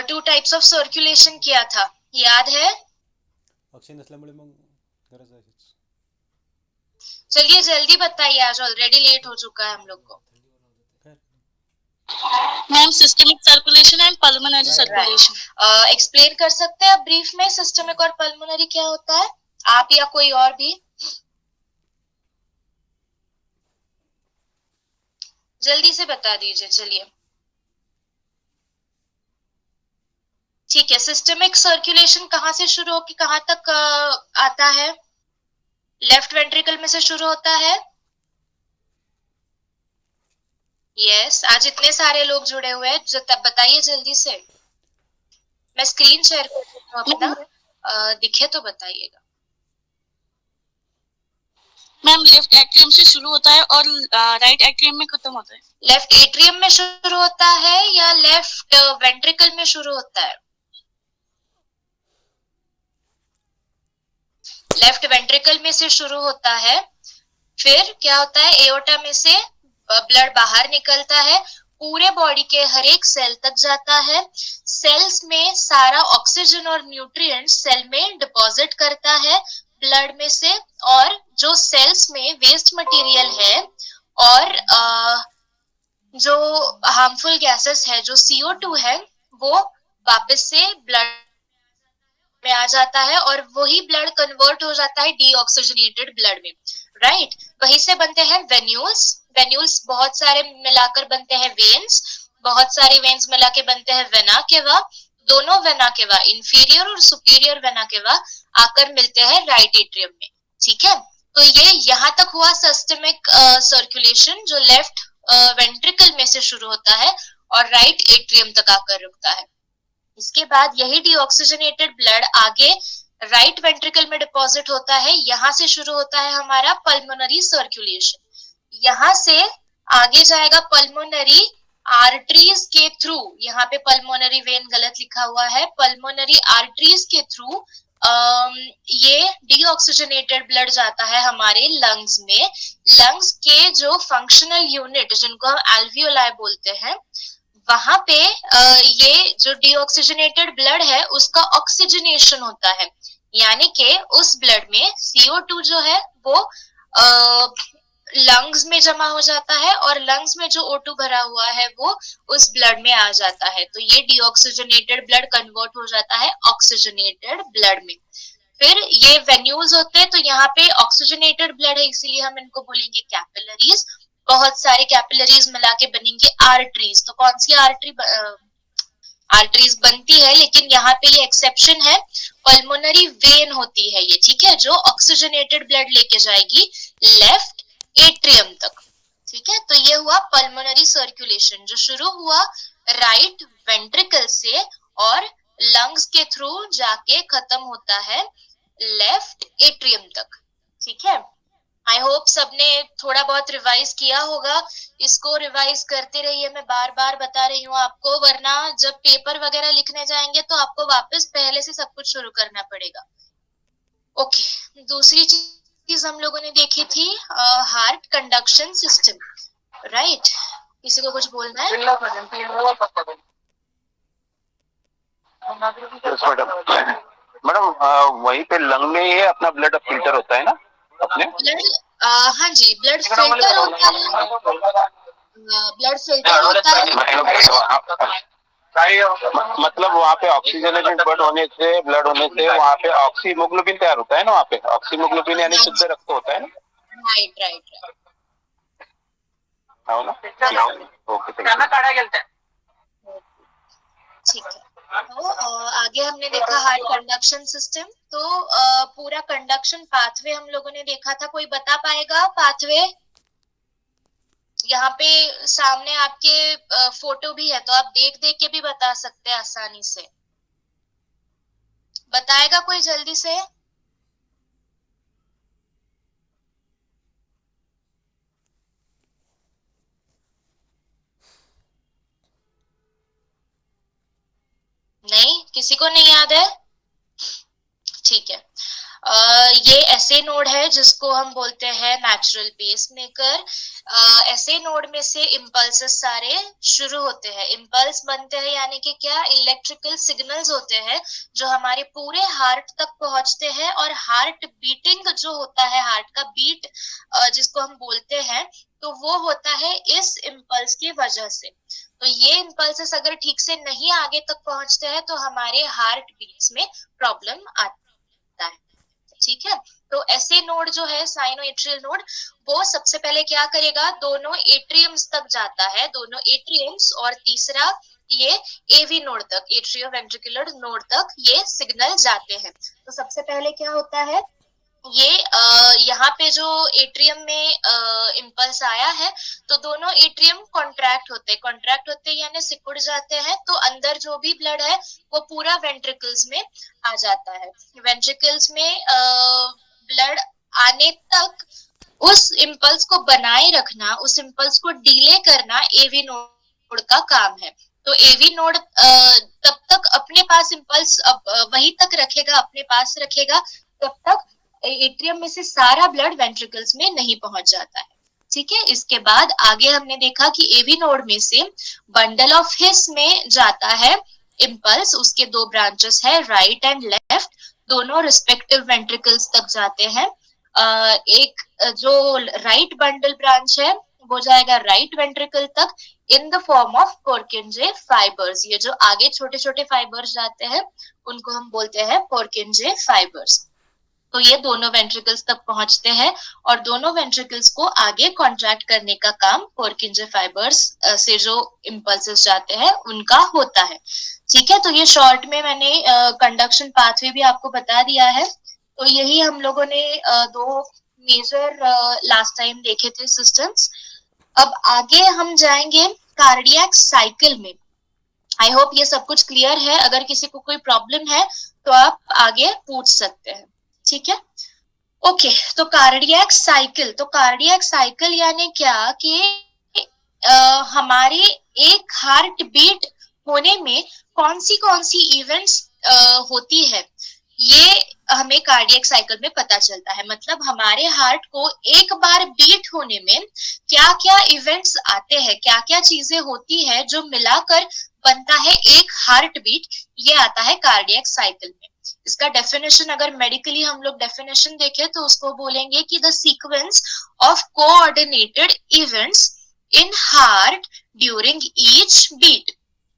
2 types of circulation किया था, याद है? चलिए जल्दी बताइए, आज ऑलरेडी लेट हो चुका है हम लोग को. Ma'am, systemic circulation and pulmonary circulation. Explain कर सकते हैं आप ब्रीफ में सिस्टमिक और पल्मोनरी क्या होता है, आप या कोई और भी? जल्दी से बता दीजिए. चलिए, ठीक है. सिस्टमिक सर्कुलेशन कहाँ से शुरू होकर कहाँ तक आता है? लेफ्ट वेंट्रिकल में से शुरू होता है. यस, आज इतने सारे लोग जुड़े हुए हैं, तब बताइए जल्दी से. मैं स्क्रीन शेयर कर देती हूँ अपना, दिखे तो बताइएगा. मैम, लेफ्ट एट्रियम से शुरू होता है और राइट एट्रियम में खत्म होता है. लेफ्ट एट्रियम में शुरू होता है या लेफ्ट वेंट्रिकल में शुरू होता है? लेफ्ट वेंट्रिकल में से शुरू होता है. फिर क्या होता है, एओर्टा में से ब्लड बाहर निकलता है, पूरे बॉडी के हर एक सेल तक जाता है. सेल्स में सारा ऑक्सीजन और न्यूट्रिएंट्स सेल में डिपॉजिट करता है ब्लड में से, और जो सेल्स में वेस्ट मटेरियल है और जो हार्मफुल गैसेस है, जो CO2 है, वो वापस से ब्लड में आ जाता है और वही ब्लड कन्वर्ट हो जाता है डीऑक्सीजनेटेड ब्लड में, राइट। वहीं से बनते हैं वेन्यूल्स। वेन्यूल्स बहुत सारे मिलाकर बनते हैं वेन्स, बहुत सारे वेन्स मिला के बनते हैं वेना केवा। दोनों वेना केवा, इंफीरियर और सुपीरियर वेना केवा, आकर मिलते हैं राइट एट्रियम में, ठीक है। तो ये यहाँ तक हुआ सिस्टमिक सर्कुलेशन, जो लेफ्ट वेंट्रिकल में से शुरू होता है और राइट एट्रियम तक आकर रुकता है। इसके बाद यही डीऑक्सीजनेटेड ब्लड आगे राइट वेंट्रिकल में डिपॉजिट होता है। यहाँ से शुरू होता है हमारा पल्मोनरी सर्कुलेशन। यहाँ से आगे जाएगा पल्मोनरी आर्टरीज के थ्रू। यहाँ पे पल्मोनरी वेन गलत लिखा हुआ है, पल्मोनरी आर्टरीज के थ्रू ये डीऑक्सीजनेटेड ब्लड जाता है हमारे लंग्स में। लंग्स के जो फंक्शनल यूनिट जिनको हम एल्वियोलाई बोलते हैं, वहां पे ये जो डीऑक्सीजनेटेड ब्लड है उसका ऑक्सीजनेशन होता है, यानी कि उस ब्लड में CO2 जो है वो लंग्स में जमा हो जाता है और लंग्स में जो O2 भरा हुआ है वो उस ब्लड में आ जाता है। तो ये डीऑक्सीजनेटेड ब्लड कन्वर्ट हो जाता है ऑक्सीजनेटेड ब्लड में। फिर ये वेन्यूल्स होते हैं, तो यहाँ पे ऑक्सीजनेटेड ब्लड है इसीलिए हम इनको बोलेंगे कैपिलरीज। बहुत सारे कैपिलरीज मिला के बनेंगे आर्टरीज। तो कौन सी आर्टरीज बनती है, लेकिन यहाँ पे ये एक्सेप्शन है, पल्मोनरी वेन होती है ये, ठीक है, जो ऑक्सीजनेटेड ब्लड लेके जाएगी लेफ्ट एट्रियम तक, ठीक है। तो ये हुआ पल्मोनरी सर्कुलेशन जो शुरू हुआ राइट वेंट्रिकल से और लंग्स के थ्रू जाके खत्म होता है लेफ्ट एट्रियम तक, ठीक है। आई होप सबने थोड़ा बहुत रिवाइज किया होगा। इसको रिवाइज करते रहिए, मैं बार बार बता रही हूँ आपको, वरना जब पेपर वगैरह लिखने जाएंगे तो आपको वापस पहले से सब कुछ शुरू करना पड़ेगा। ओके, दूसरी चीज हम लोगों ने देखी थी हार्ट कंडक्शन सिस्टम, राइट। किसी को कुछ बोलना है? मैडम वहीं पे लंग में ही अपना ब्लड फिल्टर होता है ना अपने? ब्लड, हाँ जी, ब्लड फिल्टर होता है, ब्लड फिल्टर होता है। मतलब वहाँ पे ऑक्सीजनेटेड ब्लड होने से वहाँ पे ऑक्सीमोग्लोबिन तैयार होता है ना, वहाँ पे ऑक्सीमोग्लोबिन यानी शुद्ध रक्त होता है ना? राइट राइट राइट, ओके, ठीक है। तो आगे हमने देखा हार्ट कंडक्शन सिस्टम। तो पूरा कंडक्शन पाथवे हम लोगों ने देखा था। कोई बता पाएगा पाथवे? यहाँ पे सामने आपके फोटो भी है, तो आप देख देख के भी बता सकते हैं आसानी से। बताएगा कोई जल्दी से? नहीं, किसी को नहीं याद है? ठीक है। ये ऐसे नोड है जिसको हम बोलते हैं नेचुरल पेसमेकर। ऐसे नोड में से इम्पल्सेस सारे शुरू होते हैं। इम्पल्स बनते हैं यानी कि क्या, इलेक्ट्रिकल सिग्नल्स होते हैं जो हमारे पूरे हार्ट तक पहुंचते हैं, और हार्ट बीटिंग जो होता है, हार्ट का बीट जिसको हम बोलते हैं, तो वो होता है इस इम्पल्स की वजह से। तो ये इम्पल्सेस अगर ठीक से नहीं आगे तक पहुंचते हैं तो हमारे हार्ट बीट्स में प्रॉब्लम आता है, ठीक है। तो ऐसे नोड जो है साइनोएट्रियल नोड, वो सबसे पहले क्या करेगा, दोनों एट्रियम्स तक जाता है, दोनों एट्रियम्स, और तीसरा ये एवी नोड तक, एट्रियो वेंट्रिकुलर नोड तक ये सिग्नल जाते हैं। तो सबसे पहले क्या होता है, ये यहाँ पे जो एट्रियम में इम्पल्स आया है, तो दोनों एट्रियम कॉन्ट्रैक्ट होते यानी सिकुड़ जाते हैं। तो अंदर जो भी ब्लड है वो पूरा वेंट्रिकल्स में आ जाता है। वेंट्रिकल्स में ब्लड आने तक उस इम्पल्स को बनाए रखना, उस इम्पल्स को डिले करना एवी नोड का काम है। तो एवी नोड तब तक अपने पास इम्पल्स वहीं तक रखेगा, अपने पास रखेगा, तब तक एट्रियम में से सारा ब्लड वेंट्रिकल्स में नहीं पहुंच जाता है, ठीक है। इसके बाद आगे हमने देखा कि एवी नोड में से बंडल ऑफ हिस में जाता है इम्पल्स। उसके दो ब्रांचेस है, राइट एंड लेफ्ट, दोनों रिस्पेक्टिव वेंट्रिकल्स तक जाते हैं। एक जो राइट बंडल ब्रांच है वो जाएगा राइट वेंट्रिकल तक in the form of Purkinje fibres. ये जो आगे छोटे छोटे फाइबर्स जाते हैं उनको हम बोलते हैं पोर्किंजे फाइबर्स। तो ये दोनों वेंट्रिकल्स तक पहुंचते हैं और दोनों वेंट्रिकल्स को आगे कॉन्ट्रैक्ट करने का काम पोर्किंजे फाइबर्स से जो इम्पल्सेस जाते हैं उनका होता है। ठीक है, तो ये शॉर्ट में मैंने कंडक्शन पाथवे भी आपको बता दिया है। तो यही हम लोगों ने दो मेजर लास्ट टाइम देखे थे सिस्टम्स। अब आगे हम जाएंगे कार्डियक साइकिल में। आई होप ये सब कुछ क्लियर है। अगर किसी को कोई प्रॉब्लम है तो आप आगे पूछ सकते हैं। ठीक है, ओके। तो कार्डियक साइकिल, तो कार्डियक साइकिल यानी क्या कि हमारे एक हार्ट बीट होने में कौन सी इवेंट्स होती है, ये हमें कार्डियक साइकिल में पता चलता है। मतलब हमारे हार्ट को एक बार बीट होने में क्या क्या इवेंट्स आते हैं, क्या क्या चीजें होती है जो मिलाकर बनता है एक हार्ट बीट, ये आता है कार्डियक साइकिल में। इसका डेफिनेशन अगर मेडिकली हम लोग डेफिनेशन देखें तो उसको बोलेंगे कि the sequence of coordinated events in heart during each beat.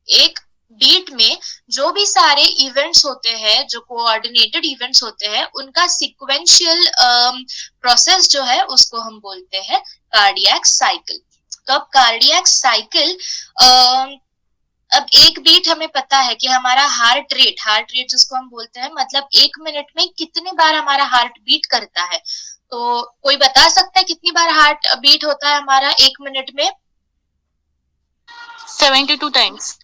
एक बीट में जो भी सारे इवेंट्स होते हैं, जो कोऑर्डिनेटेड इवेंट्स होते हैं, उनका सीक्वेंशियल प्रोसेस जो है उसको हम बोलते हैं कार्डियक साइकिल। तो अब कार्डियक साइकिल, अब एक बीट हमें पता है कि हमारा हार्ट रेट जिसको हम बोलते हैं, मतलब एक मिनट में कितनी बार हमारा हार्ट बीट करता है। तो कोई बता सकता है कितनी बार हार्ट बीट होता है हमारा एक मिनट में? 72 टाइम्स।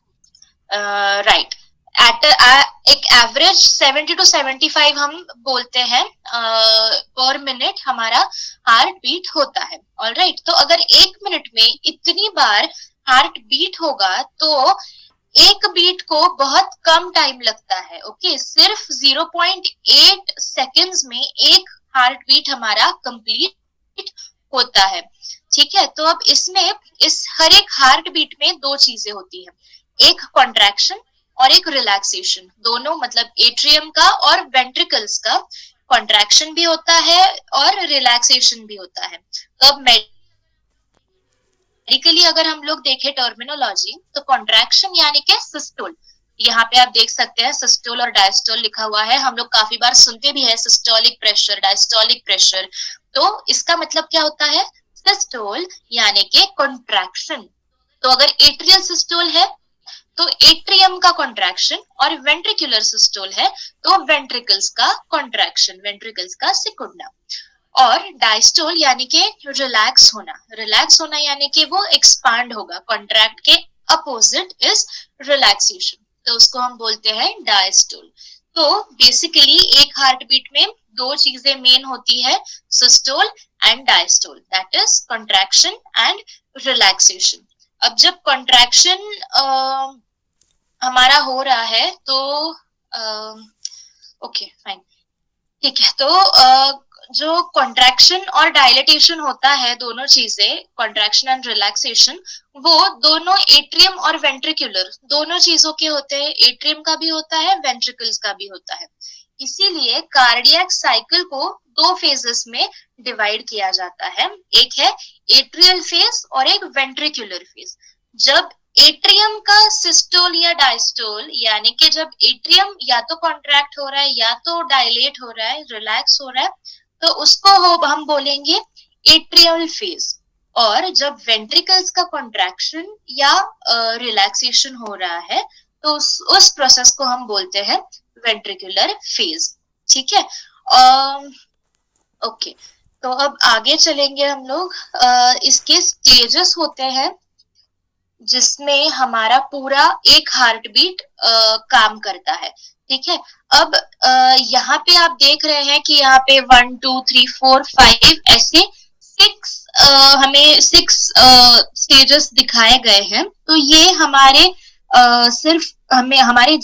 राइट। एक एवरेज 70 to 75 हम बोलते हैं पर मिनट हमारा हार्ट बीट होता है। ऑलराइट, तो अगर एक मिनट में इतनी बार हार्ट बीट होगा तो एक बीट को बहुत कम टाइम लगता है। ओके, सिर्फ 0.8 सेकेंड्स में एक हार्ट बीट हमारा कंप्लीट होता है। ठीक है, तो अब इसमें इस हर एक हार्ट बीट में दो चीजें होती है, एक कॉन्ट्रैक्शन और एक रिलैक्सेशन। दोनों मतलब एट्रियम का और वेंट्रिकल्स का कॉन्ट्रैक्शन भी होता है और रिलैक्सेशन भी होता है। तो अब मेडिकली अगर हम लोग देखें टर्मिनोलॉजी, तो कॉन्ट्रैक्शन यानी कि सिस्टोल, यहाँ पे आप देख सकते हैं सिस्टोल और डायस्टोल लिखा हुआ है। हम लोग काफी बार सुनते भी है सिस्टोलिक प्रेशर, डायस्टोलिक प्रेशर। तो इसका मतलब क्या होता है? सिस्टोल यानी कि कॉन्ट्रैक्शन। तो अगर एट्रियल सिस्टोल है तो एट्रियम का कॉन्ट्रैक्शन, और वेंट्रिकुलर सिस्टोल है तो वेंट्रिकल्स का कॉन्ट्रैक्शन, वेंट्रिकल्स का सिकुड़ना। और डायस्टोल यानी कि रिलैक्स होना यानी कि वो एक्सपांड होगा। कॉन्ट्रैक्ट के अपोजिट इज रिलैक्सेशन, तो उसको हम बोलते हैं डायस्टोल। तो बेसिकली एक हार्ट बीट में दो चीजें मेन होती है, systole and diastole, that is contraction and relaxation. अब जब कॉन्ट्रैक्शन हमारा हो रहा है तो ओके फाइन, ठीक है। तो जो कॉन्ट्रैक्शन और डायलेटेशन होता है, दोनों चीजें कॉन्ट्रैक्शन एंड रिलैक्सेशन, वो दोनों एट्रियम और वेंट्रिकुलर दोनों चीजों के होते हैं। एट्रियम का भी होता है, वेंट्रिकल्स का भी होता है। इसीलिए कार्डियक साइकिल को दो फेजेस में डिवाइड किया जाता है, एक है एट्रियल फेज और एक वेंट्रिकुलर फेज। जब एट्रियम का सिस्टोल या डायस्टोल यानी कि जब एट्रियम या तो कॉन्ट्रैक्ट हो रहा है या तो डायलेट हो रहा है, रिलैक्स हो रहा है, तो उसको हम बोलेंगे एट्रियल फेज। और जब वेंट्रिकल्स का कॉन्ट्रैक्शन या रिलैक्सेशन हो रहा है तो उस प्रोसेस को हम बोलते हैं वेंट्रिकुलर फेज। ठीक है, ओके। तो अब आगे चलेंगे हम लोग। इसके स्टेजेस होते हैं जिसमें हमारा पूरा एक हार्ट बीट काम करता है। ठीक है, अब यहाँ पे आप देख रहे हैं कि यहाँ पे 1 2 3 4 5 ऐसे 6 स्टेजेस दिखाए गए हैं। तो ये हमारे सिर्फ हमें हमारे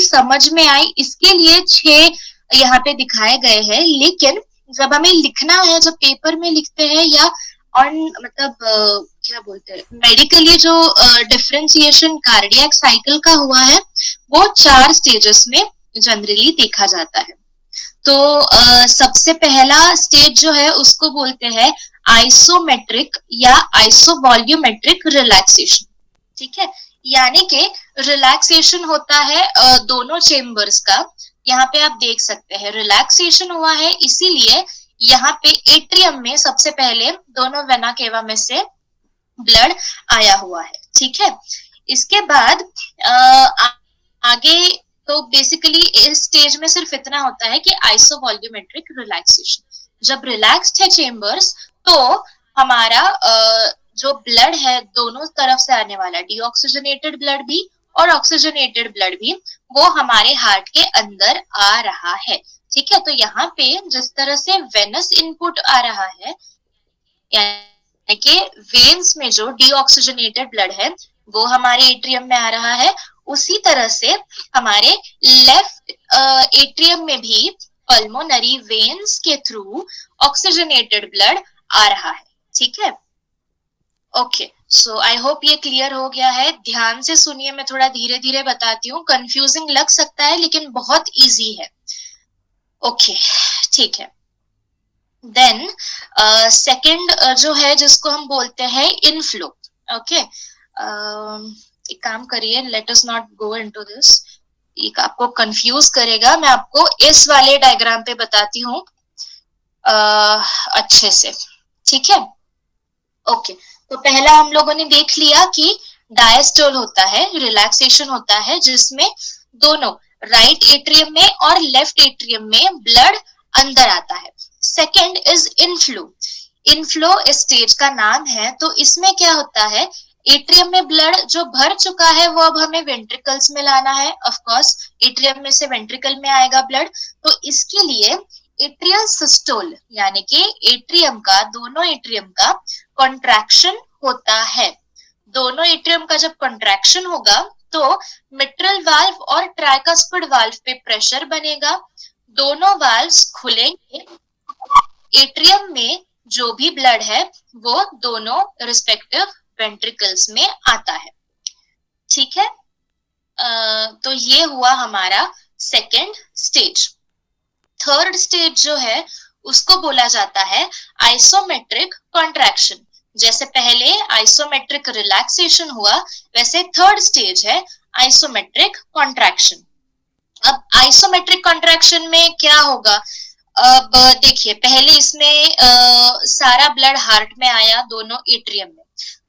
समझ में आई इसके लिए 6 यहाँ पे दिखाए गए हैं। लेकिन जब हमें लिखना है, जब पेपर में लिखते हैं या मतलब क्या बोलते हैं मेडिकली, जो डिफरेंशिएशन कार्डियक साइकिल का हुआ है वो 4 स्टेजेस में जनरली देखा जाता है। तो सबसे पहला स्टेज जो है उसको बोलते हैं आइसोमेट्रिक या आइसोवॉल्यूमेट्रिक रिलैक्सेशन। ठीक है, यानी कि रिलैक्सेशन होता है दोनों चेम्बर्स का। यहाँ पे आप देख सकते हैं रिलैक्सेशन हुआ है, इसीलिए यहाँ पे एट्रियम में सबसे पहले दोनों वेना केवा में से ब्लड आया हुआ है। ठीक है, इसके बाद आगे तो बेसिकली इस स्टेज में सिर्फ इतना होता है कि आइसोवॉल्यूमेट्रिक रिलैक्सेशन। जब रिलैक्स्ड है चेम्बर्स तो हमारा जो ब्लड है दोनों तरफ से आने वाला डीऑक्सीजनेटेड ब्लड भी और ऑक्सीजनेटेड ब्लड भी वो हमारे हार्ट के अंदर आ रहा है। ठीक है, तो यहाँ पे जिस तरह से वेनस इनपुट आ रहा है, यानी कि वेन्स में जो डीऑक्सीजनेटेड ब्लड है वो हमारे एट्रियम में आ रहा है, उसी तरह से हमारे लेफ्ट एट्रियम में भी पल्मोनरी वेन्स के थ्रू ऑक्सीजनेटेड ब्लड आ रहा है। ठीक है, ओके, सो आई होप ये क्लियर हो गया है। ध्यान से सुनिए, मैं थोड़ा धीरे धीरे बताती हूँ, कंफ्यूजिंग लग सकता है लेकिन बहुत इजी है। ओके, ठीक है। देन सेकंड जो है जिसको हम बोलते हैं इनफ्लो। ओके, एक काम करिए, let us not go into this, एक आपको कंफ्यूज करेगा। मैं आपको इस वाले डायग्राम पे बताती हूँ अच्छे से। ठीक है, ओके, तो पहला हम लोगों ने देख लिया कि डायस्टोल होता है, रिलैक्सेशन होता है जिसमें दोनों राइट एट्रियम में और लेफ्ट एट्रियम में ब्लड अंदर आता है। Second is inflow. इनफ्लो इस स्टेज का नाम है। तो इसमें क्या होता है, एट्रियम में ब्लड जो भर चुका है वो अब हमें वेंट्रिकल्स में लाना है। ऑफ कोर्स एट्रियम में से वेंट्रिकल में आएगा ब्लड, तो इसके लिए एट्रियल सिस्टोल यानी कि एट्रियम का, दोनों एट्रियम का कॉन्ट्रैक्शन होता है। दोनों एट्रियम का जब कॉन्ट्रैक्शन होगा तो मिट्रल वाल्व और ट्राइकस्पिड वाल्व पे प्रेशर बनेगा, दोनों वाल्व्स खुलेंगे, एट्रियम में जो भी ब्लड है वो दोनों रिस्पेक्टिव वेंट्रिकल्स में आता है। ठीक है, तो ये हुआ हमारा सेकेंड स्टेज। थर्ड स्टेज जो है उसको बोला जाता है आइसोमेट्रिक कॉन्ट्रैक्शन। जैसे पहले आइसोमेट्रिक रिलैक्सेशन हुआ, वैसे थर्ड स्टेज है आइसोमेट्रिक कॉन्ट्रैक्शन। अब आइसोमेट्रिक कॉन्ट्रैक्शन में क्या होगा, अब देखिए पहले इसमें सारा ब्लड हार्ट में आया, दोनों एट्रियम में।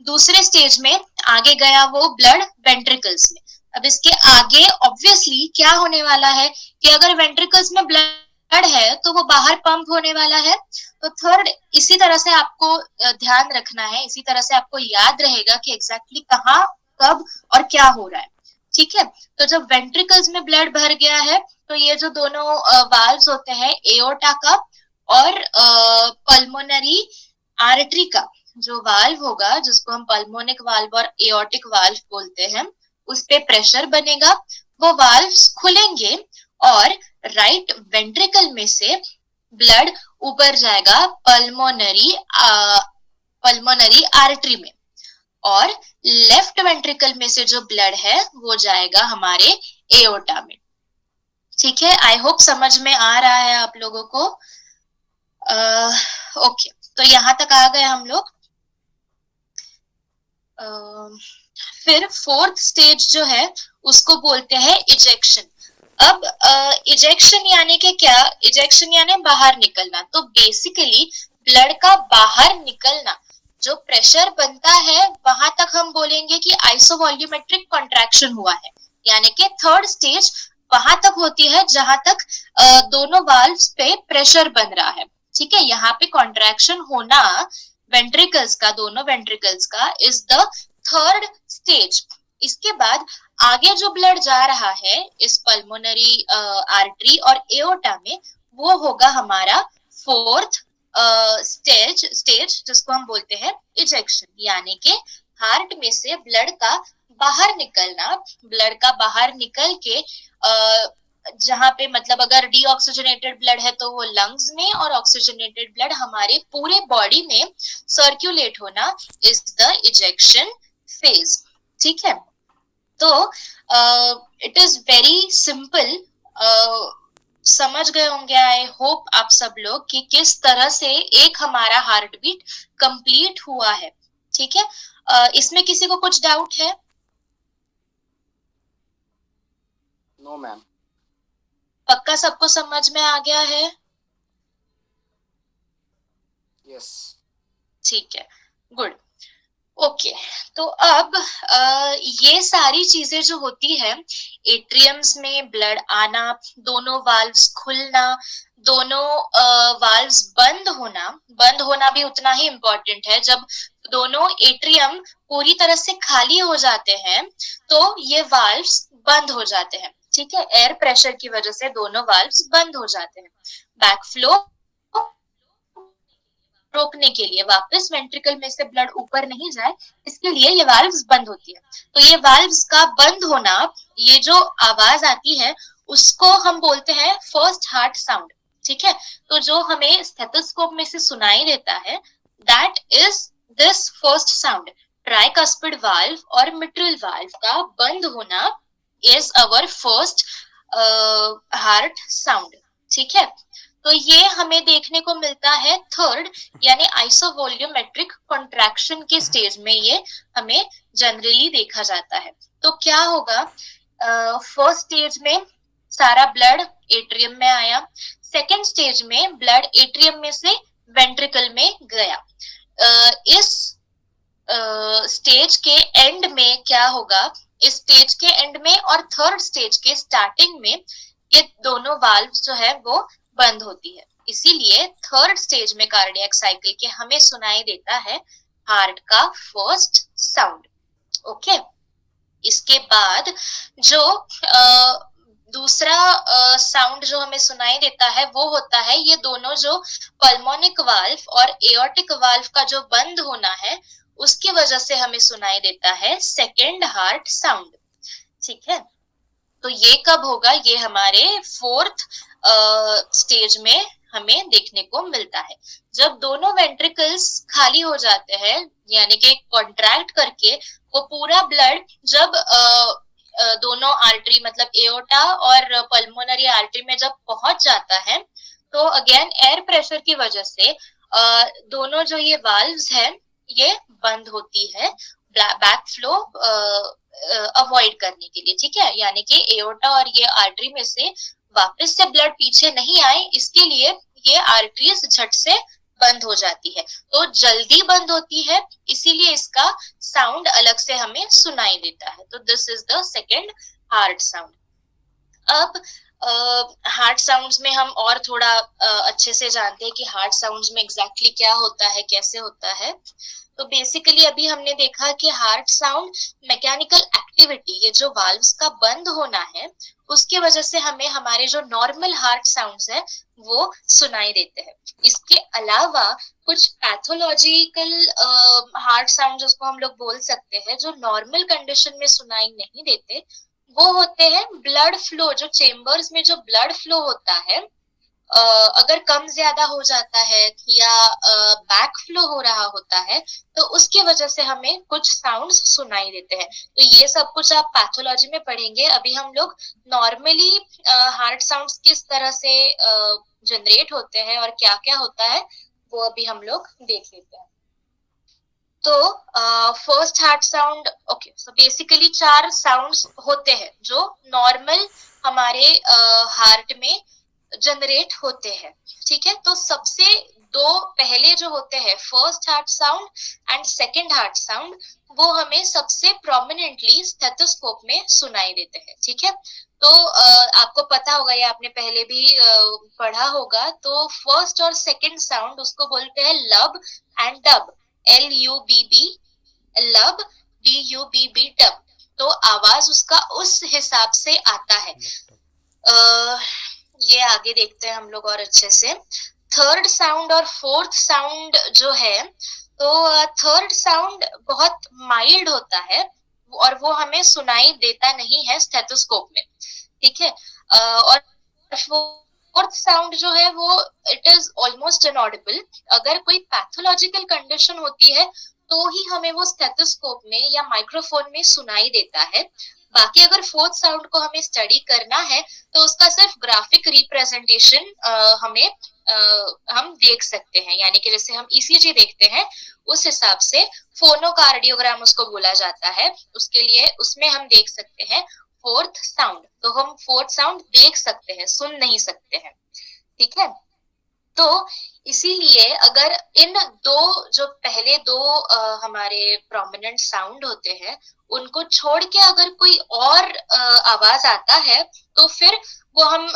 दूसरे स्टेज में आगे गया वो ब्लड वेंट्रिकल्स में। अब इसके आगे ऑब्वियसली क्या होने वाला है कि अगर वेंट्रिकल्स में ब्लड है तो वो बाहर पंप होने वाला है। तो थर्ड इसी तरह से आपको ध्यान रखना है, इसी तरह से आपको याद रहेगा कि एग्जैक्टली कहाँ, कब और क्या हो रहा है। ठीक है, तो जब वेंट्रिकल्स में ब्लड भर गया है तो ये जो दोनों वाल्व्स होते हैं, एओर्टा का और पल्मोनरी आर्टरी का जो वाल्व होगा, जिसको हम पल्मोनिक वाल्व और एओर्टिक वाल्व बोलते हैं, उस पे प्रेशर बनेगा, वो वाल्व्स खुलेंगे और राइट वेंट्रिकल में से ब्लड ऊपर जाएगा पल्मोनरी आर्टरी में, और लेफ्ट वेंट्रिकल में से जो ब्लड है वो जाएगा हमारे एओर्टा में। ठीक है, आई होप समझ में आ रहा है आप लोगों को। ओके, तो यहां तक आ गए हम लोग। फिर फोर्थ स्टेज जो है उसको बोलते हैं इजेक्शन। अब इजेक्शन यानी कि क्या, इजेक्शन यानी बाहर निकलना। तो बेसिकली ब्लड का बाहर निकलना, जो प्रेशर बनता है वहां तक हम बोलेंगे कि आइसोवॉल्यूमेट्रिक कॉन्ट्रैक्शन हुआ है। यानी कि थर्ड स्टेज वहां तक होती है जहां तक दोनों वाल्व्स पे प्रेशर बन रहा है। ठीक है, यहाँ पे कॉन्ट्रैक्शन होना वेंट्रिकल्स का, दोनों वेंट्रिकल्स का, इज द थर्ड स्टेज। इसके बाद आगे जो ब्लड जा रहा है इस पल्मोनरी आर्टरी और एओर्टा में, वो होगा हमारा फोर्थ स्टेज जिसको हम बोलते हैं इजेक्शन। यानी कि हार्ट में से ब्लड का बाहर निकलना, ब्लड का बाहर निकल के जहां पे मतलब अगर डीऑक्सीजनेटेड ब्लड है तो वो लंग्स में, और ऑक्सीजनेटेड ब्लड हमारे पूरे बॉडी में सर्कुलेट होना इज द इजेक्शन फेज। ठीक है, तो इट इज वेरी सिंपल समझ गए होंगे, आई होप आप सब लोग, कि किस तरह से एक हमारा हार्ट बीट कंप्लीट हुआ है। ठीक है, इसमें किसी को कुछ डाउट है? No ma'am. पक्का सबको समझ में आ गया है? यस। ठीक है, गुड। ओके, तो अब ये सारी चीजें जो होती है, एट्रियम्स में ब्लड आना, दोनों वाल्व्स खुलना, दोनों वाल्व्स बंद होना भी उतना ही इम्पोर्टेंट है। जब दोनों एट्रियम पूरी तरह से खाली हो जाते हैं तो ये वाल्व्स बंद हो जाते हैं। ठीक है, एयर प्रेशर की वजह से दोनों वाल्व्स बंद हो जाते हैं। बैकफ्लो रोकने के लिए, वापस वेंट्रिकल में से ब्लड ऊपर नहीं जाए, इसके लिए ये वाल्व्स बंद होती है। तो ये वाल्व्स का बंद होना, ये जो आवाज आती है उसको हम बोलते हैं फर्स्ट हार्ट साउंड। ठीक है, तो जो हमें स्टेथोस्कोप में से सुनाई देता है, that is this first sound. Tricuspid valve और मिट्रल वाल्व का बंद होना is our first heart sound. ठीक है, तो ये हमें देखने को मिलता है थर्ड यानी आइसोवॉल्यूमेट्रिक कॉन्ट्रैक्शन के स्टेज में, ये हमें जनरली देखा जाता है। तो क्या होगा, फर्स्ट स्टेज में सारा ब्लड एट्रियम में आया, सेकेंड स्टेज में ब्लड एट्रियम में से वेंट्रिकल में गया। इस स्टेज के एंड में क्या होगा, इस स्टेज के एंड में और थर्ड स्टेज के स्टार्टिंग में ये दोनों वाल्व जो है वो बंद होती है। इसीलिए थर्ड स्टेज में कार्डियक साइकिल के हमें सुनाई देता है हार्ट का फर्स्ट साउंड। ओके, इसके बाद जो दूसरा साउंड जो हमें सुनाई देता है वो होता है ये दोनों जो पल्मोनिक वाल्व और एओर्टिक वाल्व का जो बंद होना है उसकी वजह से हमें सुनाई देता है सेकेंड हार्ट साउंड। ठीक है, तो ये कब होगा, ये हमारे फोर्थ स्टेज में हमें देखने को मिलता है, जब दोनों वेंट्रिकल्स खाली हो जाते हैं, यानी कि कॉन्ट्रैक्ट करके वो पूरा ब्लड जब दोनों आर्टरी मतलब एओर्टा और पल्मोनरी आर्टरी में जब पहुंच जाता है, तो अगेन एयर प्रेशर की वजह से दोनों जो ये वाल्व्स हैं ये बंद होती है बैक फ्लो अवॉइड करने के लिए। ठीक है, यानी कि एओर्टा और ये आर्टरी में से वापस से ब्लड पीछे नहीं आए, इसके लिए ये आर्टरीज झट से बंद हो जाती है, तो जल्दी बंद होती है, इसीलिए इसका साउंड अलग से हमें सुनाई देता है। तो this is the second heart sound. अब हार्ट साउंड्स में हम और थोड़ा अच्छे से जानते हैं कि हार्ट साउंड्स में एग्जैक्टली क्या होता है, कैसे होता है। तो बेसिकली अभी हमने देखा कि हार्ट साउंड मैकेनिकल एक्टिविटी, ये जो वाल्व्स का बंद होना है उसकी वजह से हमें हमारे जो नॉर्मल हार्ट साउंड्स है वो सुनाई देते हैं। इसके अलावा कुछ पैथोलॉजिकल हार्ट साउंड जिसको हम लोग बोल सकते हैं, जो नॉर्मल कंडीशन में सुनाई नहीं देते, वो होते हैं ब्लड फ्लो। जो चेम्बर्स में जो ब्लड फ्लो होता है अगर कम ज्यादा हो जाता है या बैक फ्लो हो रहा होता है तो उसकी वजह से हमें कुछ साउंड्स सुनाई देते हैं। तो ये सब कुछ आप पैथोलॉजी में पढ़ेंगे। अभी हम लोग नॉर्मली हार्ट साउंड्स किस तरह से जनरेट होते हैं और क्या क्या होता है वो अभी हम लोग देख लेते हैं। तो first heart sound, okay, so basically 4 sounds होते हैं जो नॉर्मल हमारे हार्ट में जनरेट होते हैं। ठीक है, तो सबसे 2 पहले जो होते हैं first heart sound and second heart sound, वो हमें सबसे प्रोमिनेंटली स्टेथोस्कोप में सुनाई देते हैं। ठीक है, तो आपको पता होगा, ये आपने पहले भी पढ़ा होगा, तो फर्स्ट और सेकंड साउंड उसको बोलते हैं लब एंड डब, LUBB लब, DUBB डब। तो आवाज उसका उस हिसाब से आता है। ये आगे देखते हैं हम लोग और अच्छे से। थर्ड साउंड और फोर्थ साउंड जो है, तो थर्ड साउंड बहुत माइल्ड होता है और वो हमें सुनाई देता नहीं है स्टेथोस्कोप में। ठीक है, और फोर्थ साउंड जो है वो इट इज ऑलमोस्ट इनऑडिबल। अगर कोई पैथोलॉजिकल कंडीशन होती है तो ही हमें वो स्टेथोस्कोप में या माइक्रोफोन में सुनाई देता है, बाकी अगर फोर्थ साउंड को हमें स्टडी करना है तो उसका सिर्फ ग्राफिक रिप्रेजेंटेशन हम देख सकते हैं, यानी कि जैसे हम ईसीजी देखते हैं उस हिसाब से फोनोकार्डियोग्राम उसको बोला जाता है, उसके लिए उसमें हम देख सकते हैं फोर्थ साउंड। तो हम फोर्थ साउंड देख सकते हैं, सुन नहीं सकते हैं, ठीक है। तो इसीलिए अगर इन दो जो पहले दो हमारे प्रोमिनेंट साउंड होते हैं उनको छोड़ के अगर कोई और आवाज आता है तो फिर वो हम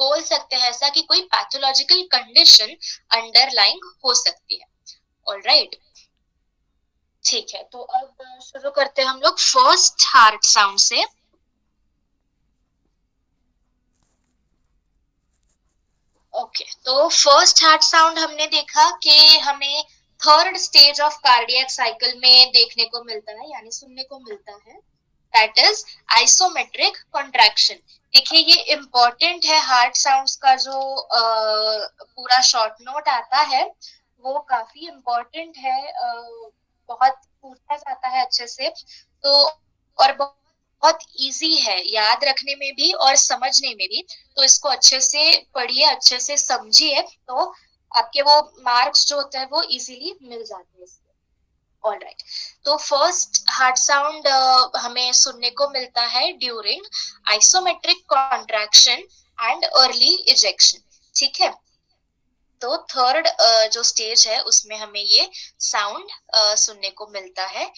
बोल सकते हैं ऐसा कि कोई पैथोलॉजिकल कंडीशन अंडरलाइंग हो सकती है। ऑलराइट, ठीक है। तो अब शुरू करते हैं हम लोग फर्स्ट हार्ट साउंड से। ओके, तो फर्स्ट हार्ट साउंड हमने देखा कि हमें third stage of cardiac cycle में देखने को मिलता है, यानी सुनने को मिलता है, दैट इज आइसोमेट्रिक कॉन्ट्रैक्शन। देखिए ये इम्पोर्टेंट है, हार्ट साउंड्स का जो पूरा शॉर्ट नोट आता है वो काफी इम्पोर्टेंट है, बहुत पूछा जाता है अच्छे से, तो और बहुत इजी है याद रखने में भी और समझने में भी, तो इसको अच्छे से पढ़िए, अच्छे से समझिए, तो आपके वो मार्क्स जो होते हैं वो इजीली मिल जाते हैं इससे। ऑलराइट, तो फर्स्ट हार्ट साउंड हमें सुनने को मिलता है during isometric contraction and early ejection, ठीक है। तो थर्ड जो स्टेज है उसमें हमें ये साउंड सुनने को मिलता है।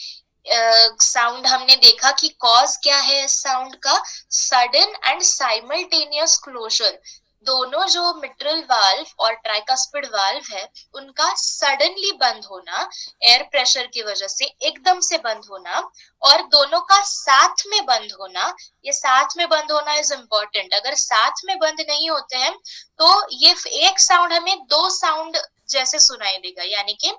साउंड हमने देखा कि कॉज क्या है इस साउंड का, सडन एंड साइमल्टेनियस क्लोजर। दोनों जो मिट्रल वाल्व और ट्राइकास्पिड वाल्व है उनका सडनली बंद होना, एयर प्रेशर की वजह से एकदम से बंद होना, और दोनों का साथ में बंद होना। ये साथ में बंद होना इज इम्पोर्टेंट, अगर साथ में बंद नहीं होते हैं तो ये एक साउंड हमें दो साउंड जैसे सुनाई देगा, यानी कि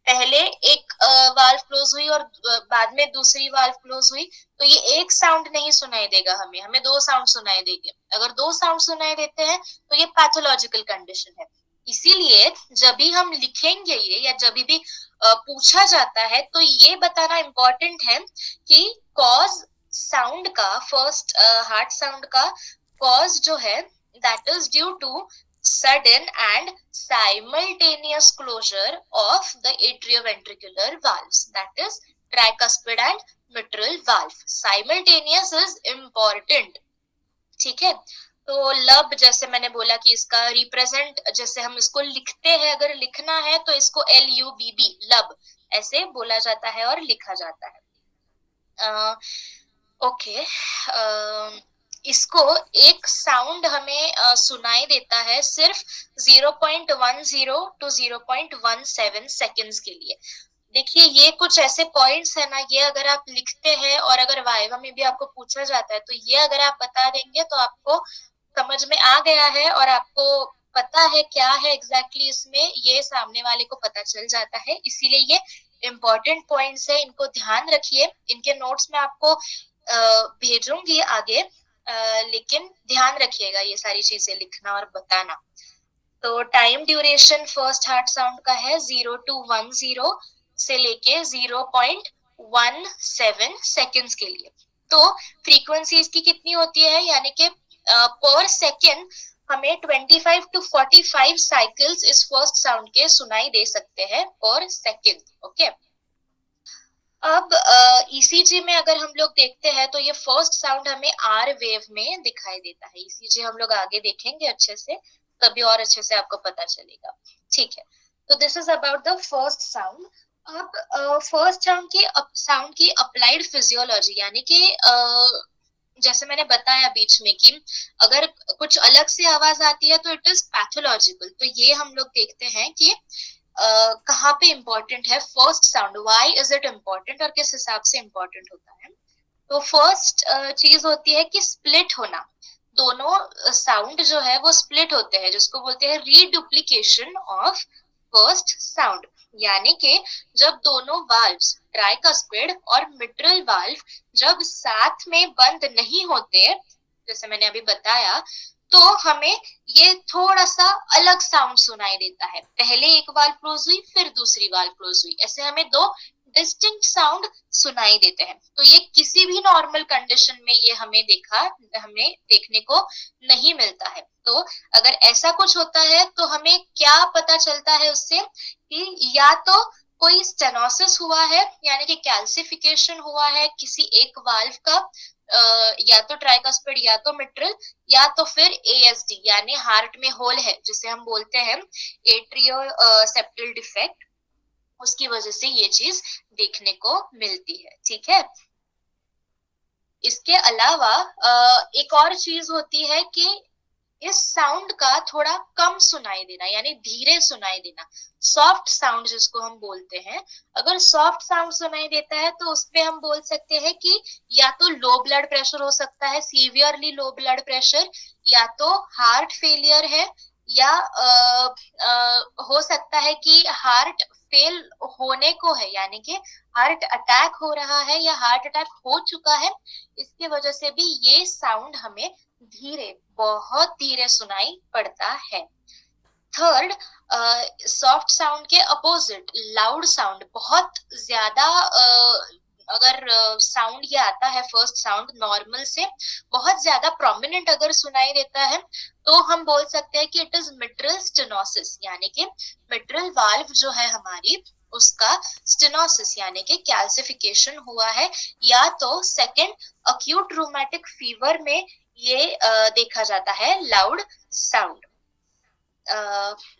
पहले एक वाल्व क्लोज हुई और बाद में दूसरी वाल्व क्लोज हुई, तो ये एक साउंड नहीं सुनाई देगा, हमें दो साउंड सुनाई देंगे। अगर दो साउंड सुनाई देते हैं तो ये पैथोलॉजिकल कंडीशन है। इसीलिए जब भी हम लिखेंगे ये या जब भी पूछा जाता है तो ये बताना इम्पोर्टेंट है कि कॉज साउंड का, फर्स्ट हार्ट साउंड का कॉज जो है that is due to sudden and simultaneous closure of the atrioventricular valves, that is tricuspid and mitral valve. Simultaneous is important, ठीक है। तो लब, जैसे मैंने बोला कि इसका रिप्रेजेंट, जैसे हम इसको लिखते हैं, अगर लिखना है तो इसको LUBB लब ऐसे बोला जाता है और लिखा जाता है। ओके, इसको एक साउंड हमें सुनाई देता है सिर्फ 0.10 to 0.17 सेकेंड्स के लिए। देखिए ये कुछ ऐसे पॉइंट्स है ना, ये अगर आप लिखते हैं और अगर वाइवा में भी आपको पूछा जाता है तो ये अगर आप बता देंगे तो आपको समझ में आ गया है और आपको पता है क्या है एग्जैक्टली इसमें, ये सामने वाले को पता चल जाता है। इसीलिए ये इम्पोर्टेंट पॉइंट्स है, इनको ध्यान रखिए। इनके नोट्स में आपको भेजूंगी आगे, लेकिन ध्यान रखिएगा ये सारी चीजें लिखना और बताना। तो time duration first heart sound का है 0 to 10 से लेके 0.17 सेकेंड्स के लिए। तो फ्रीक्वेंसी इसकी कितनी होती है, यानी कि पर सेकेंड हमें 25 to 45 साइकिल्स इस फर्स्ट साउंड के सुनाई दे सकते हैं पर सेकेंड। ओके, अब ईसीजी में अगर हम लोग देखते हैं तो ये फर्स्ट साउंड हमें आर वेव में दिखाई देता है। ईसीजी हम लोग आगे देखेंगे अच्छे से, तभी और अच्छे से आपको पता चलेगा, ठीक है। तो this is about the first sound. अब फर्स्ट साउंड की अप्लाइड फिजियोलॉजी, यानी कि जैसे मैंने बताया बीच में कि अगर कुछ अलग से आवाज आती है तो इट इज पैथोलॉजिकल। तो ये हम लोग देखते हैं कि कहाँ पे इम्पोर्टेंट है first sound, why is it important और किस हिसाब से इम्पोर्टेंट होता है। तो फर्स्ट चीज होती है कि स्प्लिट होना, दोनों साउंड जो है वो स्प्लिट होते हैं, जिसको बोलते हैं रीडुप्लीकेशन ऑफ फर्स्ट साउंड। यानी कि जब दोनों वाल्व्स ट्राइकास्पिड और मिट्रल वाल्व जब साथ में बंद नहीं होते, जैसे मैंने अभी बताया, तो हमें ये थोड़ा सा अलग साउंड सुनाई देता है। पहले एक वाल्व क्लोज हुई फिर दूसरी वाल्व क्लोज हुई, ऐसे हमें दो डिस्टिंक्ट साउंड सुनाई देते हैं। तो ये किसी भी नॉर्मल कंडीशन में ये हमें देखने को नहीं मिलता है। तो अगर ऐसा कुछ होता है तो हमें क्या पता चलता है उससे कि या तो कोई स्टेनोसिस हुआ है, यानी कि कैल्सिफिकेशन हुआ है किसी एक वाल्व का, या तो ट्राइकस्पिड या तो मिट्रल, या तो फिर एएसडी यानी हार्ट में होल है जिसे हम बोलते हैं एट्रियो सेप्टल डिफेक्ट, उसकी वजह से ये चीज देखने को मिलती है। ठीक है, इसके अलावा एक और चीज होती है कि इस साउंड का थोड़ा कम सुनाई देना, यानी धीरे सुनाई देना, सॉफ्ट साउंड जिसको हम बोलते हैं। अगर सॉफ्ट साउंड सुनाई देता है तो उसपे हम बोल सकते हैं कि या तो लो ब्लड प्रेशर हो सकता है, सीवियरली लो ब्लड प्रेशर, या तो हार्ट फेलियर है, या हो सकता है कि हार्ट फेल होने को है, यानी कि हार्ट अटैक हो रहा है या हार्ट अटैक हो चुका है। इसके वजह से भी ये साउंड हमें धीरे, बहुत धीरे सुनाई पड़ता है। थर्ड, सॉफ्ट साउंड के अपोजिट लाउड साउंड, बहुत ज्यादा अगर साउंड ये आता है, फर्स्ट साउंड नॉर्मल से बहुत ज्यादा प्रोमिनेंट अगर सुनाई देता है तो हम बोल सकते हैं कि इट इज मिट्रल स्टेनोसिस, यानी कि मिट्रल वाल्व जो है हमारी उसका स्टेनोसिस यानी कि कैल्सिफिकेशन हुआ है, या तो सेकेंड अक्यूट रूमेटिक फीवर में ये देखा जाता है लाउड साउंड।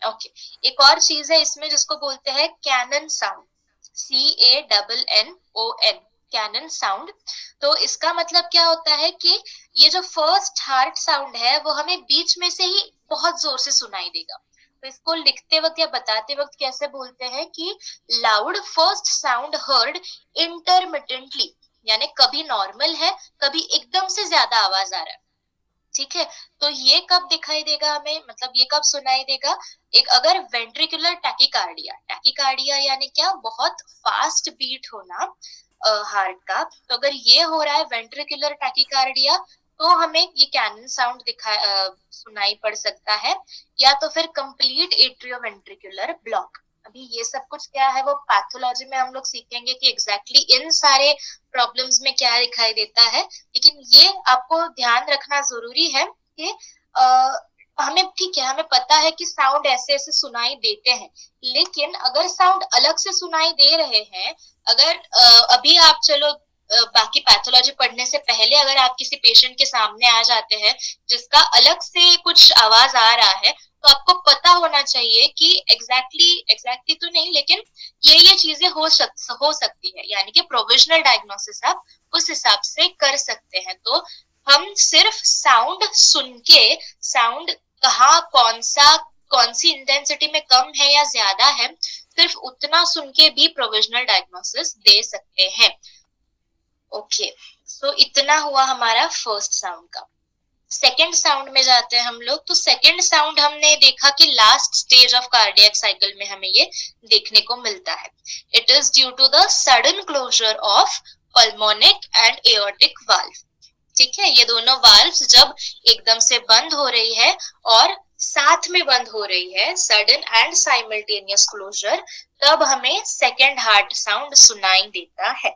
ओके, एक और चीज है इसमें जिसको बोलते हैं cannon sound, CANNON, cannon sound. तो इसका मतलब क्या होता है कि ये जो फर्स्ट हार्ट साउंड है वो हमें बीच में से ही बहुत जोर से सुनाई देगा। तो इसको लिखते वक्त या बताते वक्त कैसे बोलते हैं कि loud first sound heard intermittently, यानी कभी नॉर्मल है, कभी एकदम से ज्यादा आवाज आ रहा है। ठीक है, तो ये कब दिखाई देगा हमें, मतलब ये कब सुनाई देगा? एक अगर वेंट्रिकुलर टैकीकार्डिया यानी क्या, बहुत फास्ट बीट होना हार्ट का, तो अगर ये हो रहा है वेंट्रिकुलर टैकीकार्डिया तो हमें ये कैनन साउंड सुनाई पड़ सकता है, या तो फिर कंप्लीट एट्रियोवेंट्रिकुलर ब्लॉक। अभी ये सब कुछ क्या है वो पैथोलॉजी में हम लोग सीखेंगे कि एग्जैक्टली इन सारे प्रॉब्लम्स में क्या दिखाई देता है, लेकिन ये आपको ध्यान रखना जरूरी है कि हमें, ठीक है, हमें पता है कि साउंड ऐसे ऐसे सुनाई देते हैं, लेकिन अगर साउंड अलग से सुनाई दे रहे हैं, अगर अभी आप चलो बाकी पैथोलॉजी पढ़ने से पहले अगर आप किसी पेशेंट के सामने आ जाते हैं जिसका अलग से कुछ आवाज आ रहा है, तो आपको पता होना चाहिए कि एग्जैक्टली तो नहीं, लेकिन ये चीजें हो सकती है, यानी कि प्रोविजनल डायग्नोसिस आप उस हिसाब से कर सकते हैं। तो हम सिर्फ साउंड सुन के, साउंड कहाँ कौन सी इंटेंसिटी में कम है या ज्यादा है, सिर्फ उतना सुन के भी प्रोविजनल डायग्नोसिस दे सकते हैं। ओके, सो इतना हुआ हमारा फर्स्ट साउंड का। सेकेंड साउंड में जाते हैं हम लोग। तो सेकेंड साउंड हमने देखा कि last stage of cardiac cycle में हमें ये देखने को मिलता है। It is due to the sudden closure of pulmonic and aortic valve. ठीक है, ये दोनों वाल्व्स जब एकदम से बंद हो रही है और साथ में बंद हो रही है, सडन एंड साइमल्टेनियस क्लोजर, तब हमें सेकेंड हार्ट साउंड सुनाई देता है।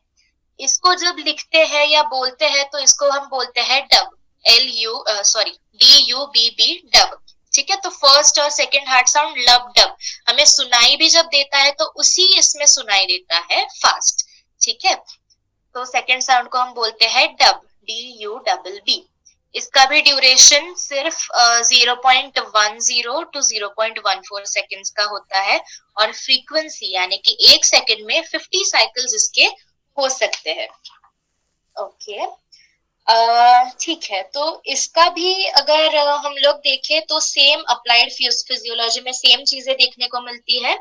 इसको जब लिखते हैं या बोलते हैं तो इसको हम बोलते हैं डब, DUBB, डब। ठीक है, तो फर्स्ट और सेकेंड हार्ट साउंड लब डब हमें सुनाई भी जब देता है तो उसी इसमें सुनाई देता है फास्ट। ठीक है, तो सेकेंड साउंड को हम बोलते हैं डब, DUBB। इसका भी ड्यूरेशन सिर्फ 0.10 to 0.14 सेकेंड्स का होता है, और फ्रीक्वेंसी यानी कि 1 सेकेंड में 50 साइकिल्स इसके हो सकते हैं। ओके, ठीक है, तो इसका भी अगर हम लोग देखें तो सेम अप्लाइड फिजियोलॉजी में सेम चीजें देखने को मिलती है।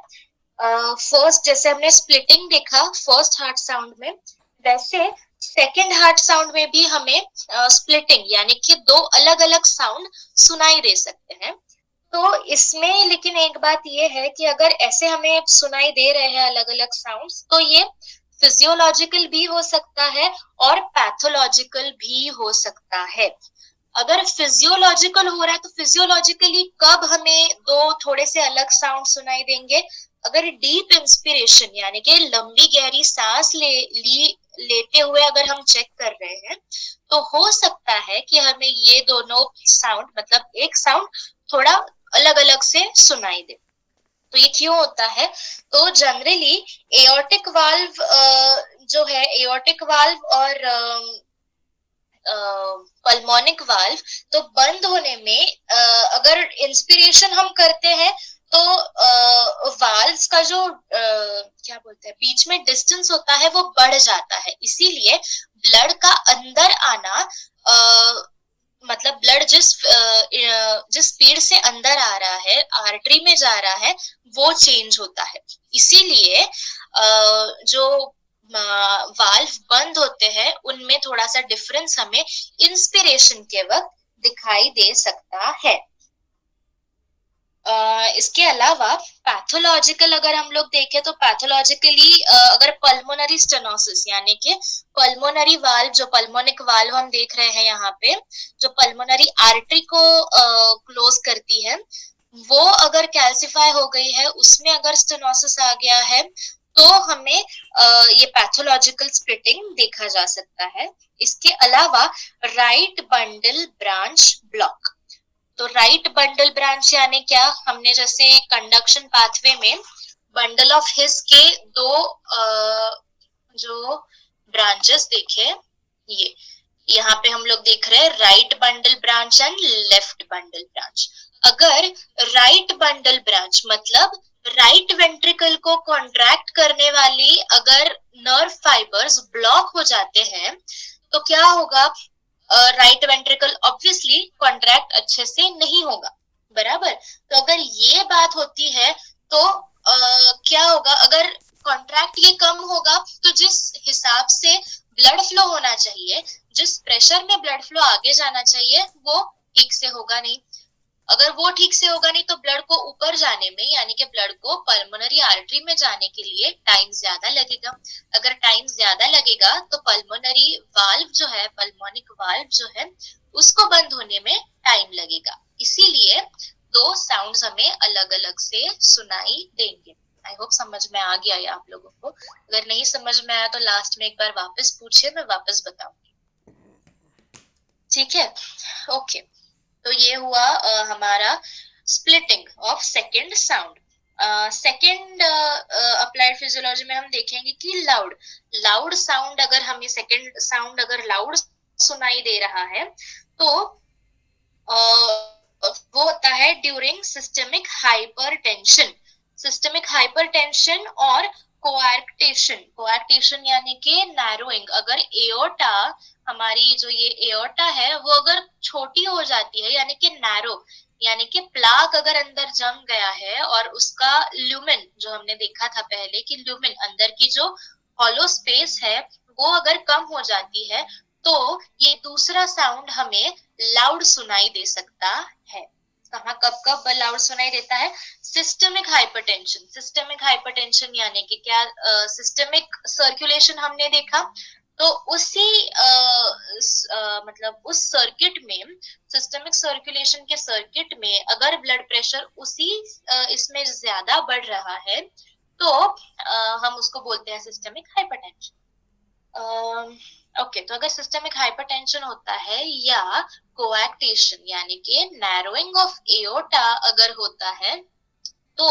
फर्स्ट जैसे हमने स्प्लिटिंग देखा फर्स्ट हार्ट साउंड में, वैसे सेकेंड हार्ट साउंड में भी हमें स्प्लिटिंग यानी कि दो अलग अलग साउंड सुनाई दे सकते हैं। तो इसमें लेकिन एक बात ये है कि अगर ऐसे हमें सुनाई दे रहे हैं अलग अलग साउंड्स, तो ये फिजियोलॉजिकल भी हो सकता है और पैथोलॉजिकल भी हो सकता है। अगर फिजियोलॉजिकल हो रहा है तो फिजियोलॉजिकली कब हमें दो थोड़े से अलग साउंड सुनाई देंगे? अगर डीप इंस्पिरेशन यानी कि लंबी गहरी सांस लेते हुए अगर हम चेक कर रहे हैं तो हो सकता है कि हमें ये दोनों साउंड मतलब एक साउंड थोड़ा अलग अलग से सुनाई दे। तो ये क्यों होता है? तो जनरली एओर्टिक वाल्व जो है, एओर्टिक वाल्व और पल्मोनिक वाल्व तो बंद होने में अगर इंस्पिरेशन हम करते हैं तो वाल्व्स का जो क्या बोलते हैं बीच में डिस्टेंस होता है वो बढ़ जाता है, इसीलिए ब्लड का अंदर आना मतलब ब्लड जिस स्पीड से अंदर आ रहा है, आर्टरी में जा रहा है, वो चेंज होता है। इसीलिए जो वाल्व बंद होते हैं उनमें थोड़ा सा डिफरेंस हमें इंस्पिरेशन के वक्त दिखाई दे सकता है। इसके अलावा पैथोलॉजिकल अगर हम लोग देखें तो पैथोलॉजिकली अगर पल्मोनरी स्टेनोसिस यानी कि पल्मोनरी वाल्व, जो पल्मोनिक वाल्व हम देख रहे हैं यहाँ पे, जो पल्मोनरी आर्टरी को क्लोज करती है, वो अगर कैल्सिफाई हो गई है, उसमें अगर स्टेनोसिस आ गया है तो हमें ये पैथोलॉजिकल स्प्लिटिंग देखा जा सकता है। इसके अलावा राइट बंडल ब्रांच ब्लॉक, तो राइट बंडल ब्रांच यानी क्या, हमने जैसे कंडक्शन पाथवे में बंडल ऑफ हिस के दो जो ब्रांचेस देखे, ये यहाँ पे हम लोग देख रहे हैं right bundle branch and left bundle branch. अगर राइट बंडल ब्रांच मतलब राइट वेंट्रिकल को कॉन्ट्रैक्ट करने वाली अगर नर्व फाइबर्स ब्लॉक हो जाते हैं तो क्या होगा? राइट वेंट्रिकल ऑब्वियसली कॉन्ट्रैक्ट अच्छे से नहीं होगा, बराबर। तो अगर ये बात होती है तो क्या होगा? अगर कॉन्ट्रैक्ट ये कम होगा तो जिस हिसाब से ब्लड फ्लो होना चाहिए, जिस प्रेशर में ब्लड फ्लो आगे जाना चाहिए, वो ठीक से होगा नहीं। अगर वो ठीक से होगा नहीं तो ब्लड को ऊपर जाने में यानी कि ब्लड को पल्मोनरी आर्टरी में जाने के लिए टाइम ज्यादा लगेगा। अगर टाइम ज्यादा लगेगा तो पल्मोनरी वाल्व जो है, पल्मोनिक वाल्व जो है, उसको बंद होने में टाइम लगेगा। इसीलिए दो साउंड्स हमें अलग अलग से सुनाई देंगे। आई होप समझ में आ गया है आप लोगों को। अगर नहीं समझ में आया तो लास्ट में एक बार वापस पूछिए, मैं वापस बताऊंगी। ठीक है, ओके। तो ये हुआ हमारा splitting of second sound. Second applied physiology में हम देखेंगे कि लाउड साउंड, अगर हमें सेकंड साउंड अगर लाउड सुनाई दे रहा है तो वो होता है during systemic hypertension. Systemic hypertension और कोआर्क्टेशन यानी कि नैरोइंग। अगर एओर्टा, हमारी जो ये एओर्टा है वो अगर छोटी हो जाती है यानी कि नैरो, यानी कि प्लाक अगर अंदर जम गया है और उसका ल्यूमेन, जो हमने देखा था पहले कि ल्यूमेन अंदर की जो हॉलो स्पेस है वो अगर कम हो जाती है तो ये दूसरा साउंड हमें लाउड सुनाई दे सकता है। कहाँ कब लाउड सुनाई देता है? Systemic hypertension. सिस्टेमिक हाइपरटेंशन यानी कि क्या? सिस्टेमिक सर्कुलेशन हमने देखा, तो उसी मतलब उस सर्किट में, सिस्टेमिक सर्कुलेशन के सर्किट में अगर ब्लड प्रेशर उसी इसमें ज्यादा बढ़ रहा है तो हम उसको बोलते हैं सिस्टेमिक हाइपरटेंशन। ओके, तो अगर सिस्टेमिक हाइपरटेंशन होता है या कोएक्टेशन यानी कि नैरोइंग ऑफ एओर्टा अगर होता है तो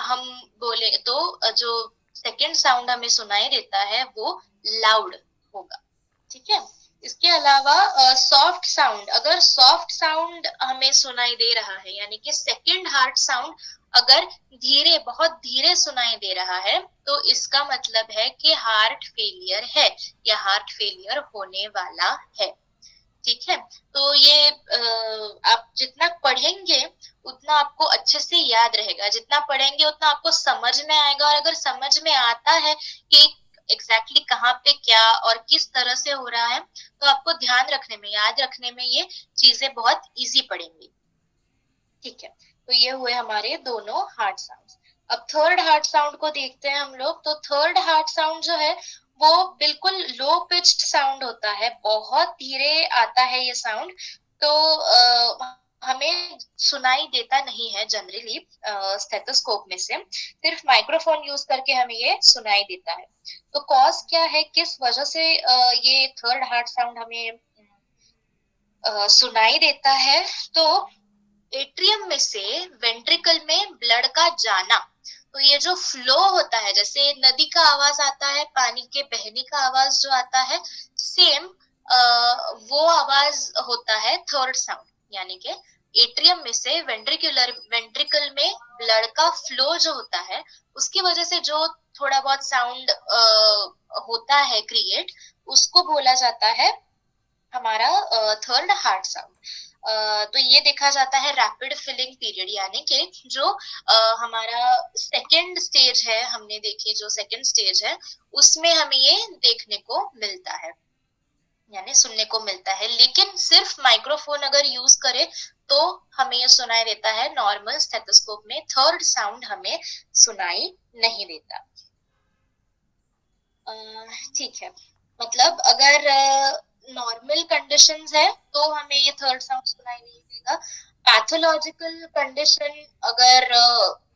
हम बोले तो जो सेकेंड साउंड हमें सुनाई देता है वो लाउड होगा। ठीक है, इसके अलावा सॉफ्ट साउंड, अगर सॉफ्ट साउंड हमें सुनाई दे रहा है यानी कि सेकेंड हार्ट साउंड अगर धीरे, बहुत धीरे सुनाई दे रहा है तो इसका मतलब है कि हार्ट फेलियर है या हार्ट फेलियर होने वाला है। ठीक है, तो ये आप जितना पढ़ेंगे उतना आपको अच्छे से याद रहेगा, जितना पढ़ेंगे उतना आपको समझ में आएगा। और अगर समझ में आता है कि एग्जैक्टली कहाँ पे क्या और किस तरह से हो रहा है तो आपको ध्यान रखने में, याद रखने में ये चीजें बहुत इजी पड़ेंगी। ठीक है, तो ये हुए हमारे दोनों हार्ट साउंड्स। अब थर्ड हार्ट साउंड को देखते हैं हम लोग। तो थर्ड हार्ट साउंड जो है वो बिल्कुल लो पिच्ड साउंड होता है, बहुत धीरे आता है ये साउंड। तो हमें सुना सुनाई देता नहीं है जनरली स्टेथोस्कोप में से, सिर्फ माइक्रोफोन यूज करके हमें ये सुनाई देता है। तो कॉज क्या है, किस वजह से ये थर्ड हार्ट साउंड हमें सुनाई देता है? तो एट्रियम में से वेंट्रिकल में ब्लड का जाना, तो ये जो फ्लो होता है, जैसे नदी का आवाज आता है, पानी के बहने का आवाज जो आता है, सेम वो आवाज होता है थर्ड साउंड, यानी कि एट्रियम में से वेंट्रिकल में ब्लड का फ्लो जो होता है उसकी वजह से जो थोड़ा बहुत साउंड होता है क्रिएट, उसको बोला जाता है हमारा थर्ड हार्ट साउंड। तो ये देखा जाता है रैपिड फिलिंग पीरियड, यानी कि जो हमारा सेकेंड स्टेज है, हमने देखी जो सेकेंड स्टेज है, उसमें हमें ये देखने को मिलता है, यानी सुनने को मिलता है। लेकिन सिर्फ माइक्रोफोन अगर यूज करे तो हमें ये सुनाई देता है, नॉर्मल स्टेथोस्कोप में थर्ड साउंड हमें सुनाई नहीं देता। ठीक है, मतलब अगर नॉर्मल कंडीशंस है तो हमें ये थर्ड साउंड सुनाई नहीं देगा। पैथोलॉजिकल कंडीशन अगर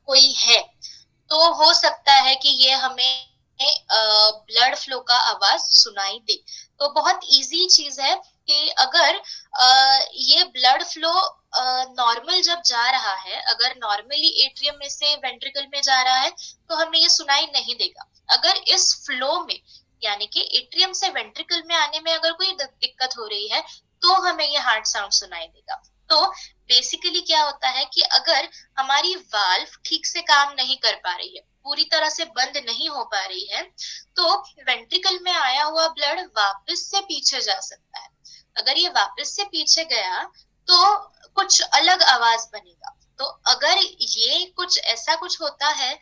कोई है तो हो सकता है कि ये हमें ब्लड फ्लो का आवाज सुनाई दे। तो बहुत इजी चीज है कि अगर ये ब्लड फ्लो नॉर्मल जब जा रहा है, अगर नॉर्मली एट्रियम में से वेंट्रिकल में जा रहा है तो हमें ये सुनाई नहीं देगा। अगर इस फ्लो में, यानी कि एट्रियम से वेंट्रिकल में आने में अगर कोई दिक्कत हो रही है तो हमें ये हार्ट साउंड सुनाई देगा। तो बेसिकली क्या होता है कि अगर हमारी वाल्व ठीक से काम नहीं कर पा रही है, पूरी तरह से बंद नहीं हो पा रही है, तो वेंट्रिकल में आया हुआ ब्लड वापस से पीछे जा सकता है। अगर ये वापस से पीछे गया तो कुछ अलग आवाज बनेगा। तो अगर ये कुछ ऐसा कुछ होता है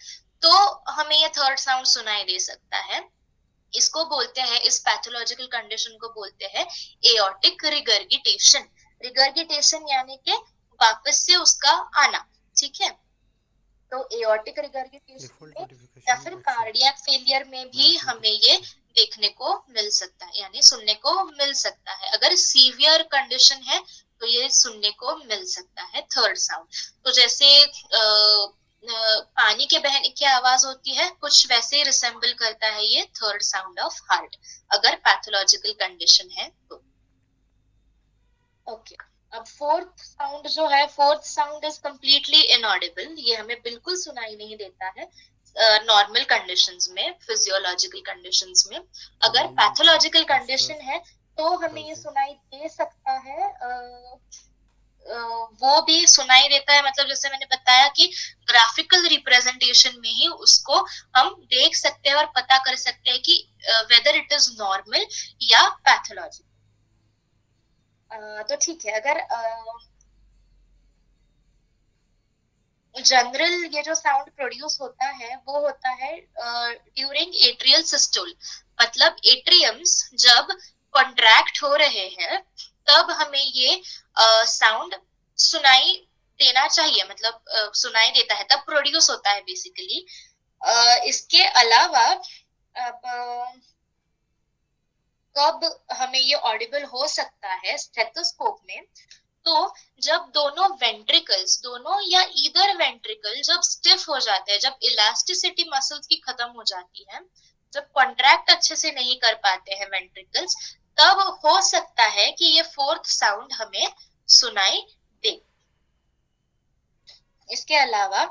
तो हमें ये थर्ड साउंड सुनाई दे सकता है। इसको बोलते हैं, इस पैथोलॉजिकल कंडीशन को बोलते हैं एओर्टिक रिगर्गिटेशन। रिगर्गिटेशन यानी कि वापस से उसका आना, ठीक है। तो एओर्टिक रिगर्गिटेशन में या फिर कार्डियक फेलियर में भी हमें ये देखने को मिल सकता है, यानी सुनने को मिल सकता है। अगर सीवियर कंडीशन है तो ये सुनने को मिल सकता है थर्ड साउंड। तो जैसे पानी के बहने की आवाज होती है, कुछ वैसे रिसेंबल करता है ये थर्ड साउंड ऑफ हार्ट, अगर पैथोलॉजिकल कंडीशन है तो। ओके, अब फोर्थ साउंड जो है, fourth sound is completely inaudible. ये हमें बिल्कुल सुनाई नहीं देता है नॉर्मल कंडीशंस में, फिजियोलॉजिकल कंडीशंस में। अगर पैथोलॉजिकल कंडीशन है तो हमें ये सुनाई दे सकता है, वो भी सुनाई देता है। मतलब जैसे मैंने बताया कि ग्राफिकल रिप्रेजेंटेशन में ही उसको हम देख सकते हैं और पता कर सकते हैं कि वेदर इट इज नॉर्मल या पैथोलॉजिकल। तो ठीक है, अगर जनरल ये जो साउंड प्रोड्यूस होता है वो होता है ड्यूरिंग एट्रियल सिस्टोल। मतलब एट्रियम्स जब कॉन्ट्रैक्ट हो रहे हैं तब हमें ये साउंड सुनाई देना चाहिए, मतलब सुनाई देता है, तब प्रोड्यूस होता है बेसिकली। इसके अलावा कब हमें ये ऑडिबल हो सकता है स्टेथोस्कोप में, तो जब दोनों वेंट्रिकल्स, दोनों या ईदर वेंट्रिकल जब स्टिफ हो जाते हैं, जब इलास्टिसिटी मसल्स की खत्म हो जाती है, जब कॉन्ट्रैक्ट अच्छे से नहीं कर पाते हैं वेंट्रिकल्स, तब हो सकता है कि ये फोर्थ साउंड हमें सुनाई दे। इसके अलावा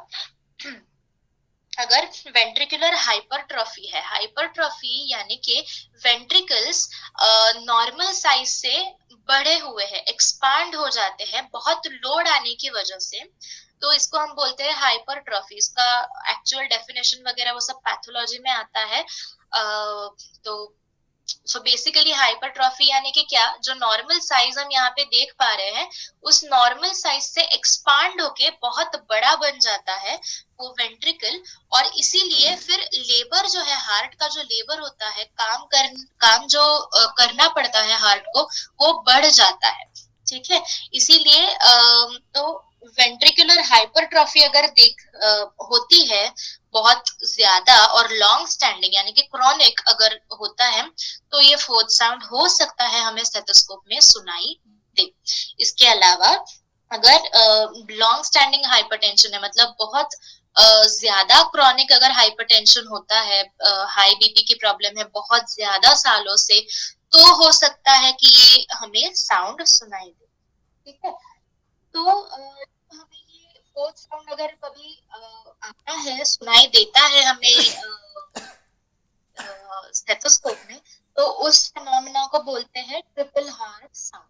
अगर वेंट्रिकुलर हाइपरट्रॉफी है, हाइपरट्रॉफी यानी कि वेंट्रिकल्स नॉर्मल साइज से बड़े हुए हैं, एक्सपांड हो जाते हैं बहुत लोड आने की वजह से, तो इसको हम बोलते हैं हाइपरट्रॉफी। इसका एक्चुअल डेफिनेशन वगैरह वो सब पैथोलॉजी में आता है। तो बेसिकली हाइपरट्रॉफी यानी कि क्या, जो नॉर्मल साइज हम यहाँ पे देख पा रहे हैं उस नॉर्मल साइज से एक्सपांड होके बहुत बड़ा बन जाता है वो वेंट्रिकल, और इसीलिए फिर लेबर जो है, हार्ट का जो लेबर होता है, काम जो करना पड़ता है हार्ट को, वो बढ़ जाता है, ठीक है। इसीलिए तो वेंट्रिकुलर हाइपरट्रॉफी अगर होती है बहुत ज्यादा और लॉन्ग स्टैंडिंग यानी कि क्रॉनिक अगर होता है, तो ये फोर्थ साउंड हो सकता है हमें स्टेथोस्कोप में सुनाई दे। इसके अलावा अगर लॉन्ग स्टैंडिंग हाइपरटेंशन है, मतलब बहुत ज्यादा क्रॉनिक अगर हाइपरटेंशन होता है, हाई बीपी की प्रॉब्लम है बहुत ज्यादा सालों से, तो हो सकता है कि ये हमें साउंड सुनाई दे। ठीक है, तो हमें ये फोर्थ साउंड अगर कभी आता है, सुनाई देता है हमें स्टेथोस्कोप में, तो उस फिनोमेना को बोलते हैं ट्रिपल हार्ट साउंड।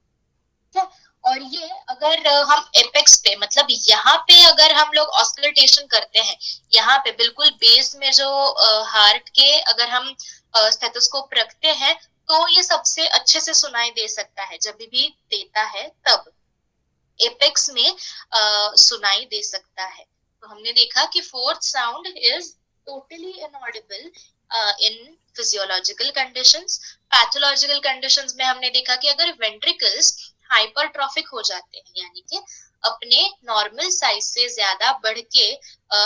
ठीक है, और ये अगर हम एपेक्स पे, मतलब यहाँ पे अगर हम लोग ऑस्कल्टेशन करते हैं, यहाँ पे बिल्कुल बेस में जो हार्ट के अगर हम स्टेथोस्कोप रखते हैं, तो ये सबसे अच्छे से सुनाई दे सकता है। जब भी देता है तब एपेक्स में सुनाई दे सकता है। तो हमने देखा कि fourth sound is totally inaudible in physiological conditions. Pathological conditions में हमने देखा कि अगर वेंट्रिकल्स हाइपरट्रॉफिक हो जाते हैं, यानी कि अपने नॉर्मल साइज से ज्यादा बढ़ के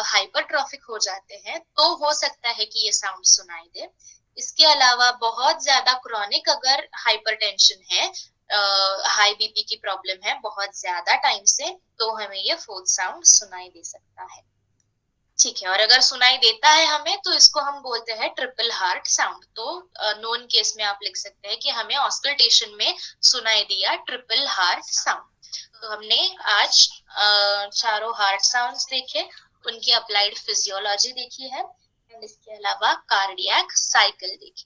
हाइपरट्रॉफिक हो जाते हैं, तो हो सकता है कि ये साउंड सुनाई दे। इसके अलावा बहुत ज्यादा क्रॉनिक अगर हाइपरटेंशन है, हाई बीपी की प्रॉब्लम है बहुत ज्यादा टाइम से, तो हमें ये फोर्थ साउंड सुनाई दे सकता है। ठीक है, और अगर सुनाई देता है हमें, तो इसको हम बोलते हैं ट्रिपल हार्ट साउंड। तो नोन केस में आप लिख सकते हैं कि हमें ऑस्कल्टेशन में सुनाई दिया ट्रिपल हार्ट साउंड। तो हमने आज चारों हार्ट साउंड्स देखे, उनकी अप्लाइड फिजियोलॉजी देखी है, एंड इसके अलावा कार्डियक साइकिल देखी।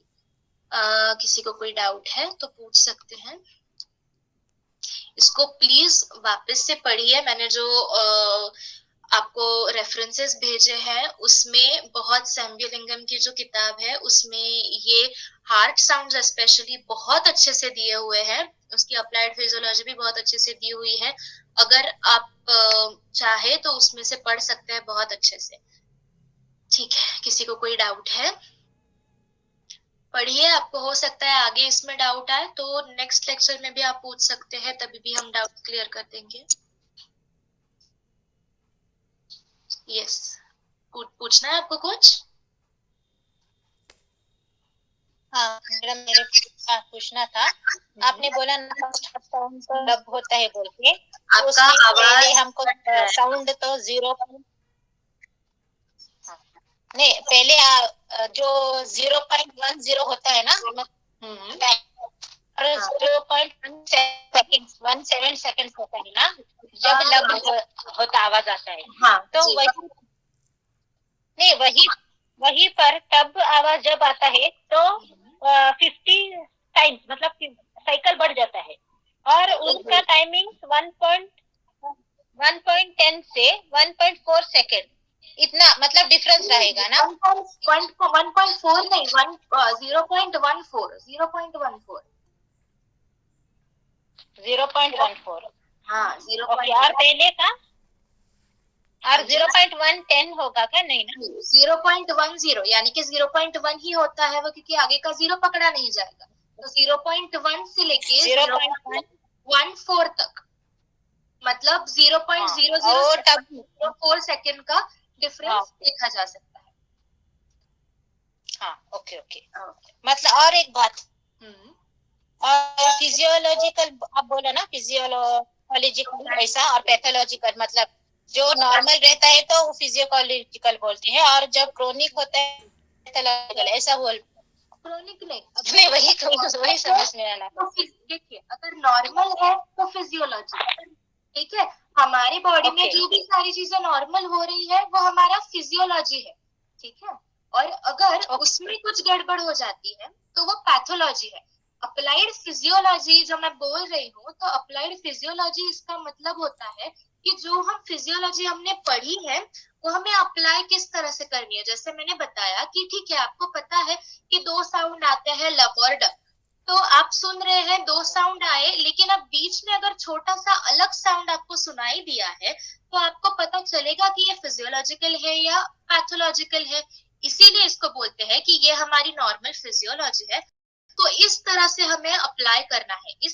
किसी को कोई डाउट है तो पूछ सकते हैं। इसको प्लीज वापस से पढ़िए। मैंने जो आपको रेफरेंसेस भेजे हैं, उसमें बहुत सैम्बुलिंगम की जो किताब है, उसमें ये हार्ट साउंड्स स्पेशली बहुत अच्छे से दिए हुए हैं। उसकी अप्लाइड फिजियोलॉजी भी बहुत अच्छे से दी हुई है। अगर आप चाहे तो उसमें से पढ़ सकते हैं बहुत अच्छे से। ठीक है, किसी को कोई डाउट है पढ़िए। आपको हो सकता है आगे इसमें डाउट आए, तो नेक्स्ट लेक्चर में भी आप पूछ सकते हैं, तभी भी हम डाउट क्लियर कर देंगे। यस, पूछना है आपको कुछ? हाँ मैडम, मेरे पूछना था। आपने बोला ना साउंड तो डब होता है बोल के, आपका आवाज हमको साउंड तो 0 नहीं, पहले जो 0.10 होता है ना, 0.17 सेकंड होता है ना, जब लब होता आवाज आता है। हाँ, तो वही पर तब आवाज जब आता है तो 50 टाइम्स मतलब साइकिल बढ़ जाता है, और उसका टाइमिंग 1.10 से 1.4 सेकेंड इतना मतलब डिफरेंस रहेगा ना। 1.4 नहीं, 0.14 0.14 हाँ, 0.14 और पहले का और 0.110 होगा क्या? नहीं ना, 0.10 यानी कि 0.1 ही होता है वो, क्योंकि आगे का 0 पकड़ा नहीं जाएगा। तो 0.1 से लेके 0.14 तक, मतलब 0.004 सेकेंड का डिफरेंस देखा जा सकता है। हाँ, ओके। मतलब और एक बात, और फिजियोलॉजिकल आप बोला ना, फिजियोलॉजिकल ऐसा और पैथोलॉजिकल, मतलब जो नॉर्मल रहता है तो फिजियोलॉजिकल बोलते हैं, और जब क्रोनिक होता है पैथोलॉजिकल ऐसा बोल। क्रोनिक नहीं, वही समझ में आना। तो देखिए, अगर नॉर्मल है तो फिजियोलॉजी, ठीक है, हमारी बॉडी में जो भी सारी चीजें नॉर्मल हो रही है वो हमारा फिजियोलॉजी है। ठीक है, और अगर उसमें कुछ गड़बड़ हो जाती है तो वो पैथोलॉजी है। अप्लाइड फिजियोलॉजी जो मैं बोल रही हूँ, तो अप्लाइड फिजियोलॉजी इसका मतलब होता है कि जो हम फिजियोलॉजी हमने पढ़ी है वो हमें अप्लाई किस तरह से करनी है। जैसे मैंने बताया कि ठीक है, आपको पता है कि 2 साउंड आते हैं, लब और डब, तो आप सुन रहे हैं 2 साउंड आए, लेकिन अब बीच में अगर छोटा सा अलग साउंड आपको सुनाई दिया है, तो आपको पता चलेगा कि ये फिजियोलॉजिकल है या पैथोलॉजिकल है। इसीलिए इसको बोलते हैं कि ये हमारी नॉर्मल फिजियोलॉजी है। तो इस तरह से हमें अप्लाई करना है, इस